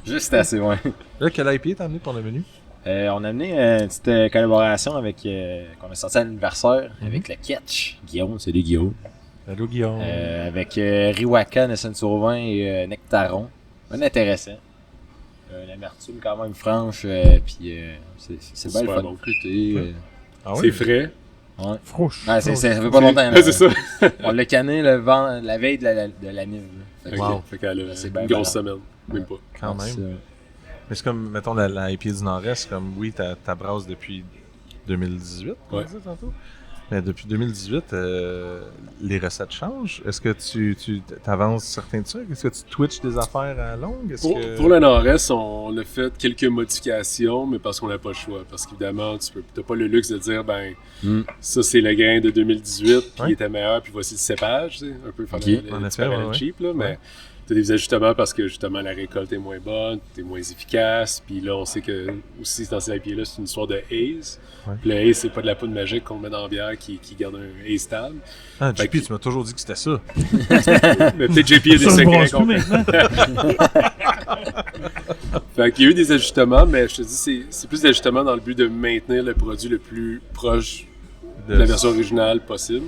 Juste assez, ouais. Là, quel IPA t'as amené pour le menu? On a amené une petite collaboration avec qu'on a sorti à l'anniversaire avec le Ketch. Guillaume, c'est des Guillaume. Allô, Guillaume. Avec Riwaka, Nessun-sur-Vin et Nectaron. Bien intéressant. L'amertume quand même franche, puis c'est bien le Super fun bon. de goûter. Ah C'est frais. Ouais. Frouche. Ouais, ça fait pas longtemps. Ouais, c'est ça. On l'a canné la veille de la Nive. Fait que- Wow. Fait qu'elle a C'est une bien grosse malade. semaine. Même pas. Quand Ouais, même. Mais c'est comme, mettons, la IPA du Nord-Est, comme, oui, t'as brasse depuis 2018, on Ouais. dit tantôt. Mais depuis 2018, les recettes changent. Est-ce que tu avances certains trucs? Est-ce que tu twitches des affaires à longue? Pour le Nord-Est, on a fait quelques modifications, mais parce qu'on n'a pas le choix. Parce qu'évidemment, tu n'as pas le luxe de dire, ben, Mm. ça c'est le grain de 2018, puis Ouais. il était meilleur, puis voici le cépage, tu sais, un peu faire Ok. En effet, faire ouais, cheap, là, mais Ouais. tu as des ajustements parce que justement la récolte est moins bonne, t'es moins efficace, puis là on sait que aussi dans ces IPA-là, c'est une histoire de haze. Ouais. Puis le haze, c'est pas de la poudre magique qu'on met dans la bière qui garde un haze stable. Ah, Fait JP, que- tu m'as toujours dit que c'était ça. Mais peut-être JP a des Ça se secrets brasse plus complets. maintenant. Fait qu'il y a eu des ajustements, mais je te dis, c'est plus d'ajustements dans le but de maintenir le produit le plus proche de la version originale possible.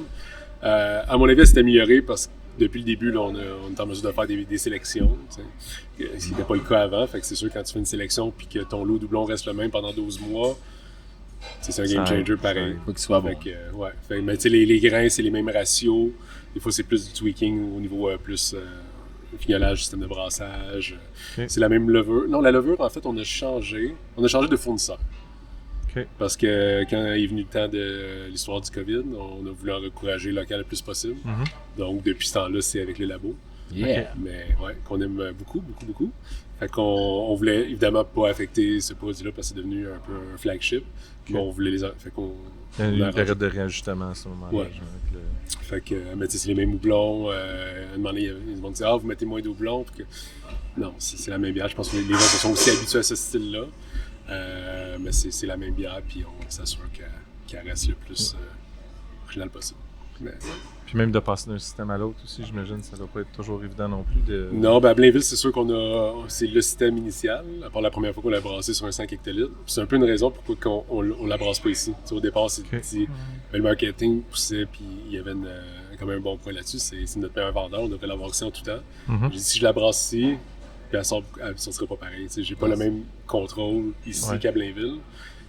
À mon avis, elle s'est améliorée parce que depuis le début, là, on est en mesure de faire des sélections, tu sais, ce qui n'était pas le cas avant. Fait que c'est sûr, quand tu fais une sélection puis que ton lot doublon reste le même pendant 12 mois, c'est un game Ça- changer pareil. Faut qu'il soit bon. Fait que, ouais. Fait, mais tu sais, les grains, c'est les mêmes ratios. Des fois, c'est plus du tweaking au niveau plus fignolage, système de brassage. Ok. C'est la même levure. Non, la levure, en fait, on a changé. On a changé de fournisseur. Ok. Parce que quand est venu le temps de l'histoire du COVID, on a voulu en encourager local le plus possible. Mhm. Donc, depuis ce temps-là, c'est avec les labos. Yeah. Mais ouais, qu'on aime beaucoup, beaucoup, beaucoup. Fait qu'on on voulait évidemment pas affecter ce produit-là parce que c'est devenu un peu un flagship. Mais on voulait fait qu'on... Il y a on eu a une période de réajustement à ce moment-là. Ouais. genre, avec le- Fait que, mais tu sais, c'est les mêmes houblons. À un moment donné, ils vont dire, vous mettez moins de houblons. Puis que... Non, c'est la même bière. Je pense que les gens se sont aussi habitués à ce style-là. Mais c'est la même bière, puis on s'assure qu'elle reste le plus original possible. Mais, Puis même de passer d'un système à l'autre aussi, j'imagine, ça doit pas être toujours évident non plus de... non, ben à Blainville, c'est sûr c'est le système initial, à part la première fois qu'on l'a brassé sur un 5 hectolitres. C'est un peu une raison pourquoi on la brasse pas ici. Tu sais, au départ, c'est Ok. le marketing poussait, puis il y avait quand même un bon point là-dessus. C'est notre meilleur vendeur, on devrait l'avoir ici en tout temps. Mhm. J'ai dit, si je la brasse ici, puis elle sortira pas pareil. Tu sais, j'ai pas le même contrôle ici Ouais. qu'à Blainville.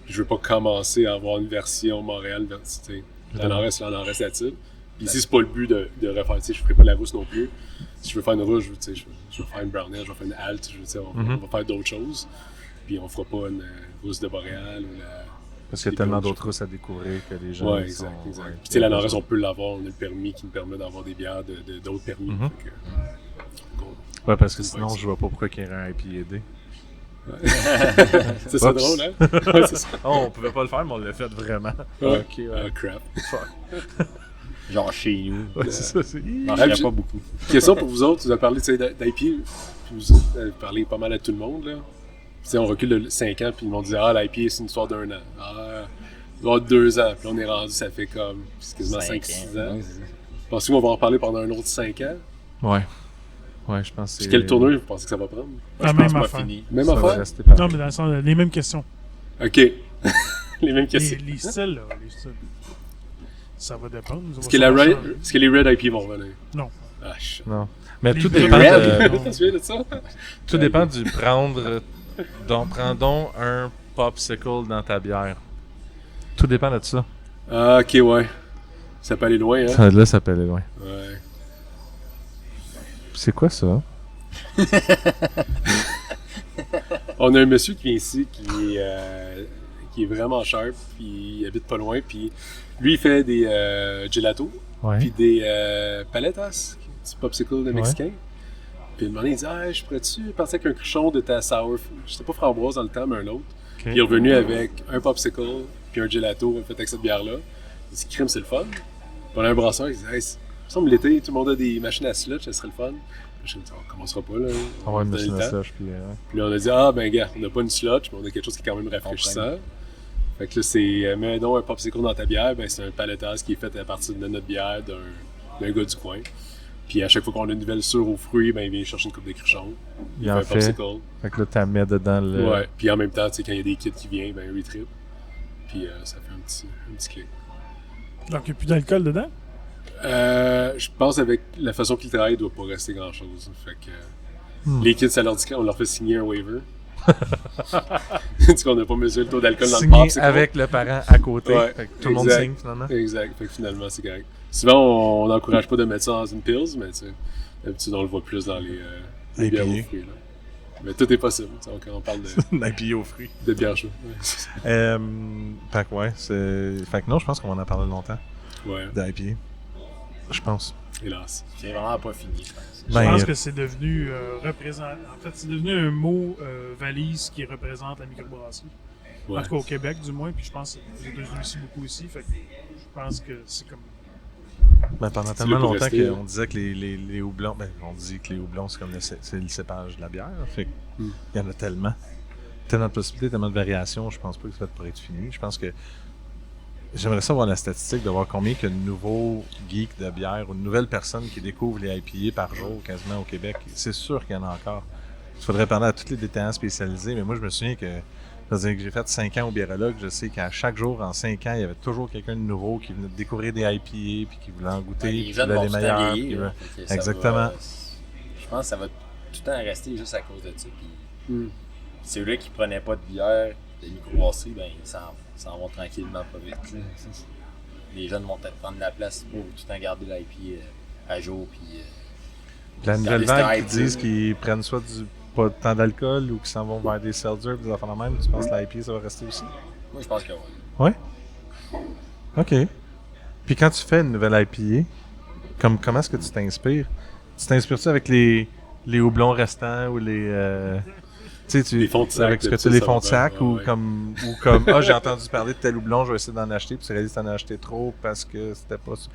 Puis je veux pas commencer à avoir une version Montréal, tu sais, la Nord-Est là-dessus. Puis ici, c'est pas le but de refaire, tu sais, je ferai pas la rousse non plus. Si je veux faire une rousse, tu sais, je vais faire une brown ale, je vais faire une alt, tu sais, on va faire d'autres choses. Puis on fera pas une rousse de Boréal ou la... Parce qu'il y a tellement d'autres rousses à découvrir que les gens... Ouais, ils exact, sont- exact. ouais, Puis tu sais, la Nord-Est, on peut l'avoir, on a le permis qui nous permet d'avoir des bières d'autres permis. Mhm. Fait que, Ouais, parce que Ouais, sinon, c'est- je vois pas pourquoi il y aurait un IPAD. c'est ça Oups. drôle, hein? Ouais, c'est ça. Oh, on pouvait pas le faire, mais on l'a fait vraiment. Ouais. Ok, ouais. Crap. Genre chez nous. Ouais, c'est ça, c'est... Je Ah, mangerais puis- pas beaucoup. Question pour vous autres, vous avez parlé d'IP, puis vous avez parlé pas mal à tout le monde. Là. Tu sais, on recule de 5 ans, puis ils m'ont dit l'IP c'est une histoire d'1 an. Il doit avoir 2 ans, puis là on est rendu, ça fait comme c'est quasiment 5-6 ans. Ouais, c'est ça. Pensez-vous qu'on va en parler pendant un autre 5 ans? Ouais. Ouais, je pense que c'est... Quel tourneur vous pensez que ça va prendre? La Je même pense pas affaire. fini. Même Ça va affaire? rester pareil. Non, mais dans le sens, les mêmes questions. OK. Les mêmes questions. Les styles, là, les styles. Ça va dépendre. Est-ce que les Red IP vont revenir? Non. Ah, shit. Non. Mais Les tout Red- dépend Red- de... Tu te souviens de ça? Tout dépend du prendre. Donc, prends donc un popsicle dans ta bière. Tout dépend de ça. Ah, OK, ouais. Ça peut aller loin, hein? Là, ça peut aller loin. Ouais. C'est quoi ça? On a un monsieur qui vient ici qui est vraiment sharp, puis il habite pas loin, puis lui il fait des gelatos, Ouais. puis des paletas, des popsicles de mexicain. Puis il m'a dit ah, je pourrais-tu passer avec un cruchon de ta sour, je sais pas framboise dans le temps, mais un autre. Ok. Puis il est revenu avec un popsicle, puis un gelato fait avec cette bière-là. Il dit crème, c'est le fun. Puis on a un brasseur, il dit hey, il me semble l'été, tout le monde a des machines à sludge, ça serait le fun. Puis je me dis on commencera pas là. On va une Donne le machine à temps. slush, puis... Puis là, on a dit, ah, ben, gars, on n'a pas une slotch, mais on a quelque chose qui est quand même rafraîchissant. Fait que là, c'est, mets donc un popsicle dans ta bière, ben, c'est un paletage qui est fait à partir de notre bière d'un gars du coin. Puis à chaque fois qu'on a une nouvelle sûre aux fruits, ben, il vient chercher une coupe de cruchon. Il fait en un fait. popsicle. Fait que là, t'as mis dedans le... Ouais. Puis en même temps, tu sais, quand il y a des kits qui viennent, ben, il trip. Puis ça fait un petit clic. Donc, il n'y a plus d'alcool dedans? Je pense avec la façon qu'il travaille, il doit pas rester grand chose. Fait que les kids, ça leur dit qu'on leur fait signer un waiver. Tu sais qu'on n'a pas mesuré le taux d'alcool dans le Signé popsicle. avec le parent à côté. Ouais, Fait que tout le monde exact. signe, finalement. Exact. Fait que finalement, c'est correct. Souvent, on n'encourage pas de mettre ça dans une pills, mais tu sais, d'habitude, on le voit plus dans les bières aux IPA. fruits. Là. Mais tout est possible, tu sais, quand on parle L'IPA aux fruits. de bière chaude. Fait que ouais, c'est... Fait que non, je pense qu'on va en parler longtemps, Ouais, d'IPA. Je pense. hélas. C'est vraiment pas fini, je pense. Je Ben, pense que c'est devenu En fait, c'est devenu un mot valise qui représente la microbrasserie. Ouais. En tout cas au Québec, du moins, puis je pense que aux États-Unis aussi beaucoup aussi. Fait que je pense que c'est comme. Ben, pendant C'est tellement là pour longtemps rester, qu'on disait que les houblons... Ben, on dit que les houblons, c'est comme c'est le cépage de la bière. Fait que il y en a tellement. Tellement de possibilités, tellement de variations. Je pense pas que ça pourrait être fini. Je pense que... J'aimerais savoir la statistique de voir combien il y a de nouveaux geeks de bière ou de nouvelles personnes qui découvrent les IPA par jour quasiment au Québec. C'est sûr qu'il y en a encore. Il faudrait parler à tous les détaillants spécialisés, mais moi je me souviens que j'ai fait 5 ans au biérologue, je sais qu'à chaque jour, en 5 ans, il y avait toujours quelqu'un de nouveau qui venait de découvrir des IPA puis qui voulait en goûter, Les puis qui jeunes voulait vont les tout le meilleurs. temps puis vieillir. veut- là. Fait que ça Exactement. va- je pense que ça va tout le temps rester juste à cause de ça. Puis ceux-là qui prenaient pas de bière, de microbrasserie, ben ils s'en vont tranquillement pas vite. Là. Les jeunes vont peut-être prendre la place pour tout le temps garder l'IP à jour. Puis, La nouvelle Dans les vague qui styles, disent qu'ils prennent soit pas de temps d'alcool ou qu'ils s'en vont vers des seltzers, des affaires de même, tu penses que l'IPA ça va rester aussi? moi, je pense que oui. Ouais? OK. Puis quand tu fais une nouvelle IPA, comment est-ce que tu t'inspires? Tu t'inspires-tu avec les houblons restants ou les... tu sais, Les fonds de sac, avec ce que là, tu ça, les ça fonds va de sac bien, ou ouais. comme j'ai entendu parler de tel houblon, je vais essayer d'en acheter, puis tu réalises que t'en as acheté trop parce que c'était pas ça.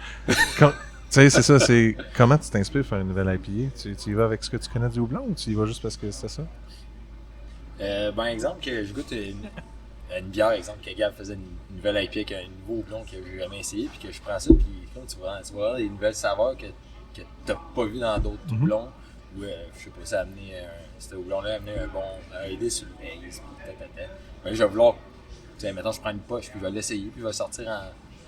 Tu sais, c'est ça, c'est comment tu t'inspires pour faire une nouvelle IPA? Tu y vas avec ce que tu connais du houblon ou tu y vas juste parce que c'était ça? Ben, exemple, que je goûte une bière, exemple, que Gab faisait une nouvelle IPA avec un nouveau houblon que j'ai jamais essayé, puis que je prends ça, puis comme tu vois des nouvelles saveurs que t'as pas vu dans d'autres houblons, ou je sais pas, ça a amené ce houblon-là a amené un idée sur le base, puis ben, je vais vouloir, tu sais, mettons, je prends une poche, puis je vais l'essayer, puis je vais sortir en,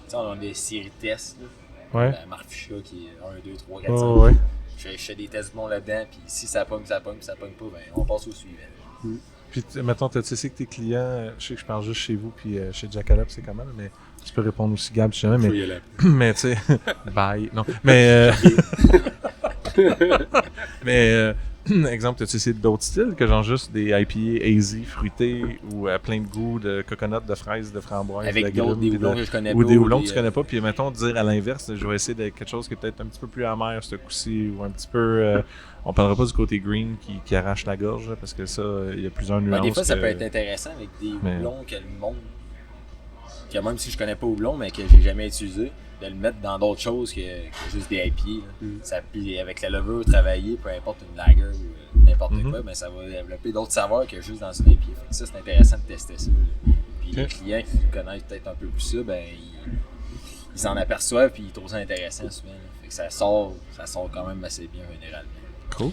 tu sais, on a des séries de tests, là. Ouais. La marque Ficha qui est 1, 2, 3, 4, 5. Oh, ouais. Je fais des tests bons là-dedans, puis si ça pogne, ça pogne, puis ça pogne pas, ben on passe au suivant. Puis, mettons, tu sais que tes clients, je sais que je parle juste chez vous, puis chez Jackalope, c'est comment, mais tu peux répondre aussi, Gab, si jamais, Faut mais, y aller. mais tu sais, bye, non, mais, mais, exemple, tu essayé d'autres styles, que genre juste des IPA hazy, fruités, ou à plein de goûts, de coconut, de fraises, de framboises, Avec d'agrumes, d'autres, des puis houblons que je connais ou pas. des houblons que tu des, connais pas, puis mettons, dire à l'inverse, je vais essayer de quelque chose qui est peut-être un petit peu plus amer ce coup-ci, ou un petit peu, on parlera pas du côté green qui arrache la gorge, là, parce que ça, il y a plusieurs nuances. des fois, ça que- peut être intéressant avec des Mais- houblons que le monde, que même si je connais pas houblon, mais que j'ai jamais utilisé, de le mettre dans d'autres choses que juste des IPA. Là. Ça, puis avec la levure travaillée, peu importe une lager ou n'importe quoi, ben ça va développer d'autres saveurs que juste dans une IPA. Fait que ça, c'est intéressant de tester ça. Là. Puis les clients qui connaissent peut-être un peu plus ça, ben ils ils s'en aperçoivent puis ils trouvent ça intéressant souvent. Là. Fait que ça sort quand même assez bien généralement. Cool.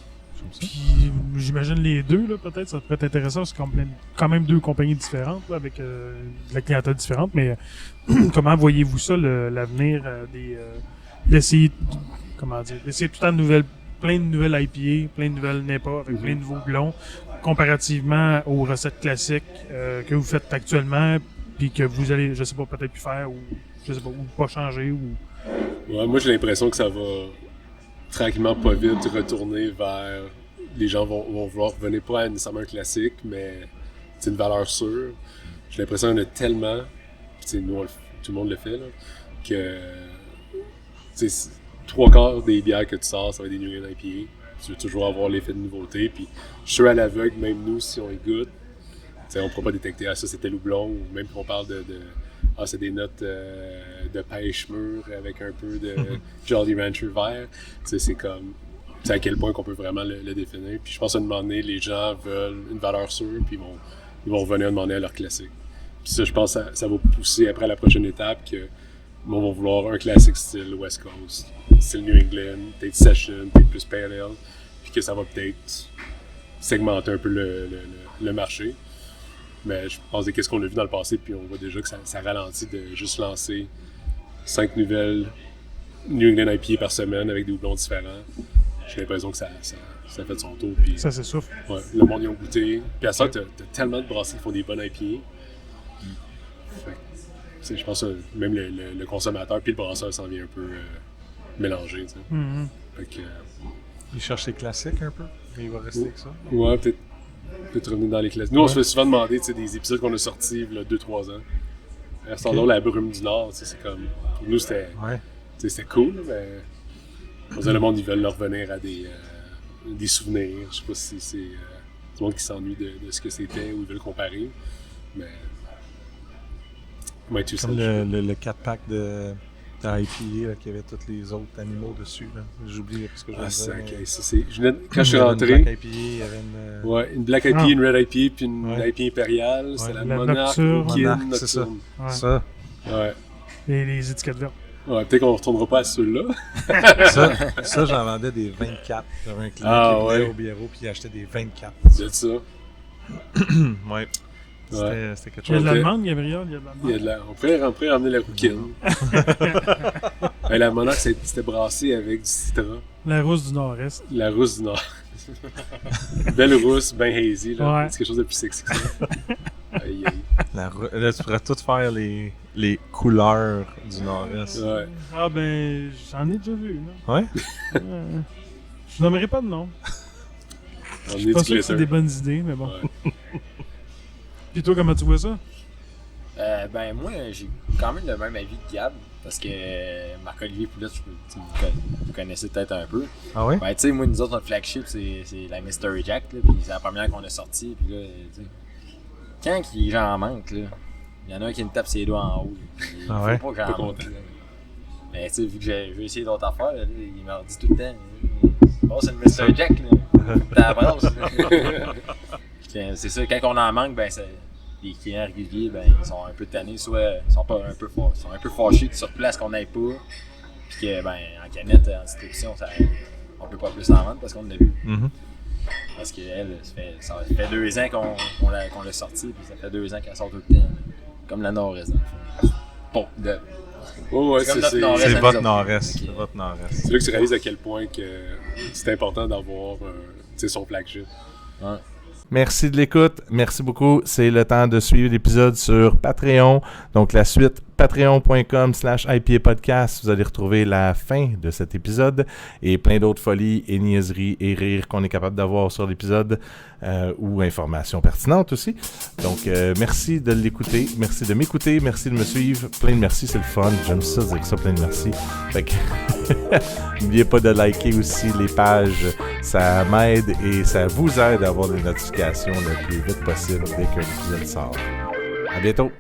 Puis j'imagine les deux, là, peut-être, ça pourrait être intéressant, parce que c'est quand même deux compagnies différentes, là, avec de la clientèle différente, mais comment voyez-vous ça, l'avenir d'essayer, d'essayer tout le temps plein de nouvelles IPA, plein de nouvelles NEPA, avec plein de nouveaux blonds, comparativement aux recettes classiques que vous faites actuellement, puis que vous allez, je sais pas, peut-être plus faire, ou je sais pas, ou pas changer, ou... Ouais, moi j'ai l'impression que ça va tranquillement pas vite retourner vers... Les gens vont vouloir revenir pas à nécessairement un classique, mais c'est une valeur sûre. J'ai l'impression qu'il y en a tellement, puis nous, tout le monde le fait, là, que 3/4 des bières que tu sors, ça va être des New England IPA. Tu veux toujours avoir l'effet de nouveauté, puis je suis à l'aveugle, même nous, si on y goûte, on ne pourra pas détecter, ça c'est tel houblon, ou même qu'on parle c'est des notes de pêche mûre avec un peu de Jolly Rancher vert. C'est comme, à quel point qu'on peut vraiment le définir. Puis je pense qu'à un moment donné, les gens veulent une valeur sûre, puis ils vont revenir demander à leur classique. Puis ça, je pense que ça va pousser après la prochaine étape que on va vouloir un classique style West Coast, style New England, peut-être Session, peut-être plus Pale Ale, puis que ça va peut-être segmenter un peu le marché. Mais je pense que qu'est-ce qu'on a vu dans le passé, puis on voit déjà que ça ralentit de juste lancer 5 nouvelles New England IPA par semaine avec des houblons différents. J'ai l'impression que ça fait son tour. Puis, ça s'essouffle. Ouais, le monde y a goûté. Puis à ça, t'as tellement de brasseries qui font des bonnes IPA. Je pense que même le consommateur puis le brasseur s'en vient un peu mélangé. Mm-hmm. Fait que, Il cherche les classiques un peu, mais il va rester avec ça. Ouais, peut-être revenir dans les classiques. Nous, on se fait souvent demander des épisodes qu'on a sortis il y a 2-3 ans. Restons la brume du Nord, c'est comme. Pour nous, c'était cool, mais. Le monde, ils veulent leur revenir à des souvenirs. Je sais pas si c'est tout le monde qui s'ennuie de ce que c'était ou ils veulent comparer. Mais. Ouais, tu comme sais. le 4-pack de IPA qui avait tous les autres animaux dessus. J'oublie parce que je quand je suis rentré. Black IPA, il y avait une Black IPA, une Red IPA, puis une IPA impériale. C'était la Monarch Nocturne. c'est ça. Ouais. Ça. Ouais. Et les étiquettes vertes. Ouais, peut-être qu'on ne retournera pas à ceux-là. ça, j'en vendais des 24. J'avais un client qui venait au bureau puis il achetait des 24. C'est ça. Ouais. C'était quelque Il y a chose. de l'Allemagne, Gabriel. Il y a de la... On pourrait ramener la rouquine. La Monarch, c'était brassé avec du citron. La rousse du Nord-Est. La rousse du Nord. Belle rousse, bien hazy. Là. Ouais. C'est quelque chose de plus sexy que ça. Aïe, aïe. Là, tu pourrais tout faire les couleurs du Nord-Est. Ouais. Ah ben, j'en ai déjà vu. Là. Ouais? Je nommerai pas de nom. Je suis pas sûr que c'est des bonnes idées, mais bon. Ouais. Puis toi, comment tu vois ça? Moi, j'ai quand même le même avis que Gab, parce que Marc-Olivier Poulet, vous connaissez peut-être un peu. Ah ouais? Ben, tu sais, moi, nous autres, notre flagship, c'est la Mystery Jack, là, puis c'est la première qu'on a sortie, puis là, tu sais, quand les gens en manquent, là, il y en a un qui me tape ses doigts en haut, puis il Ah faut ouais? pas que j'en Pas manque. content. Là. Mais tu sais, vu que j'ai essayé d'autres affaires, là, il m'a dit tout le temps, bon, c'est le Mystery Jack, là, t'as la brasse. C'est ça, quand on en manque, ben, les clients réguliers, ben, ils sont un peu tannés, soit ils sont un peu fâchés sur place qu'on n'aille pas, puis que, ben, en canette, en distribution, on peut pas plus en vendre parce qu'on l'a vu. Mm-hmm. Parce qu'elle, ça fait 2 ans qu'on l'a sorti, puis ça fait 2 ans qu'elle sort tout le temps. Comme la Nord-Est, dans le fond. Bon, Ouais, C'est comme notre Nord-Est. C'est à votre nous Nord-Est. autres. C'est votre Nord-Est. C'est là que tu réalises à quel point que c'est important d'avoir son flagship. Ouais. Merci de l'écoute. Merci beaucoup. C'est le temps de suivre l'épisode sur Patreon. Donc, la suite, patreon.com/IPA Podcast. Vous allez retrouver la fin de cet épisode et plein d'autres folies et niaiseries et rires qu'on est capable d'avoir sur l'épisode ou informations pertinentes aussi. Donc, merci de l'écouter. Merci de m'écouter. Merci de me suivre. Plein de merci. C'est le fun. J'aime ça dire ça. Plein de merci. Fait que n'oubliez pas de liker aussi les pages. Ça m'aide et ça vous aide à avoir des notifications le plus vite possible dès qu'un épisode sort. À bientôt!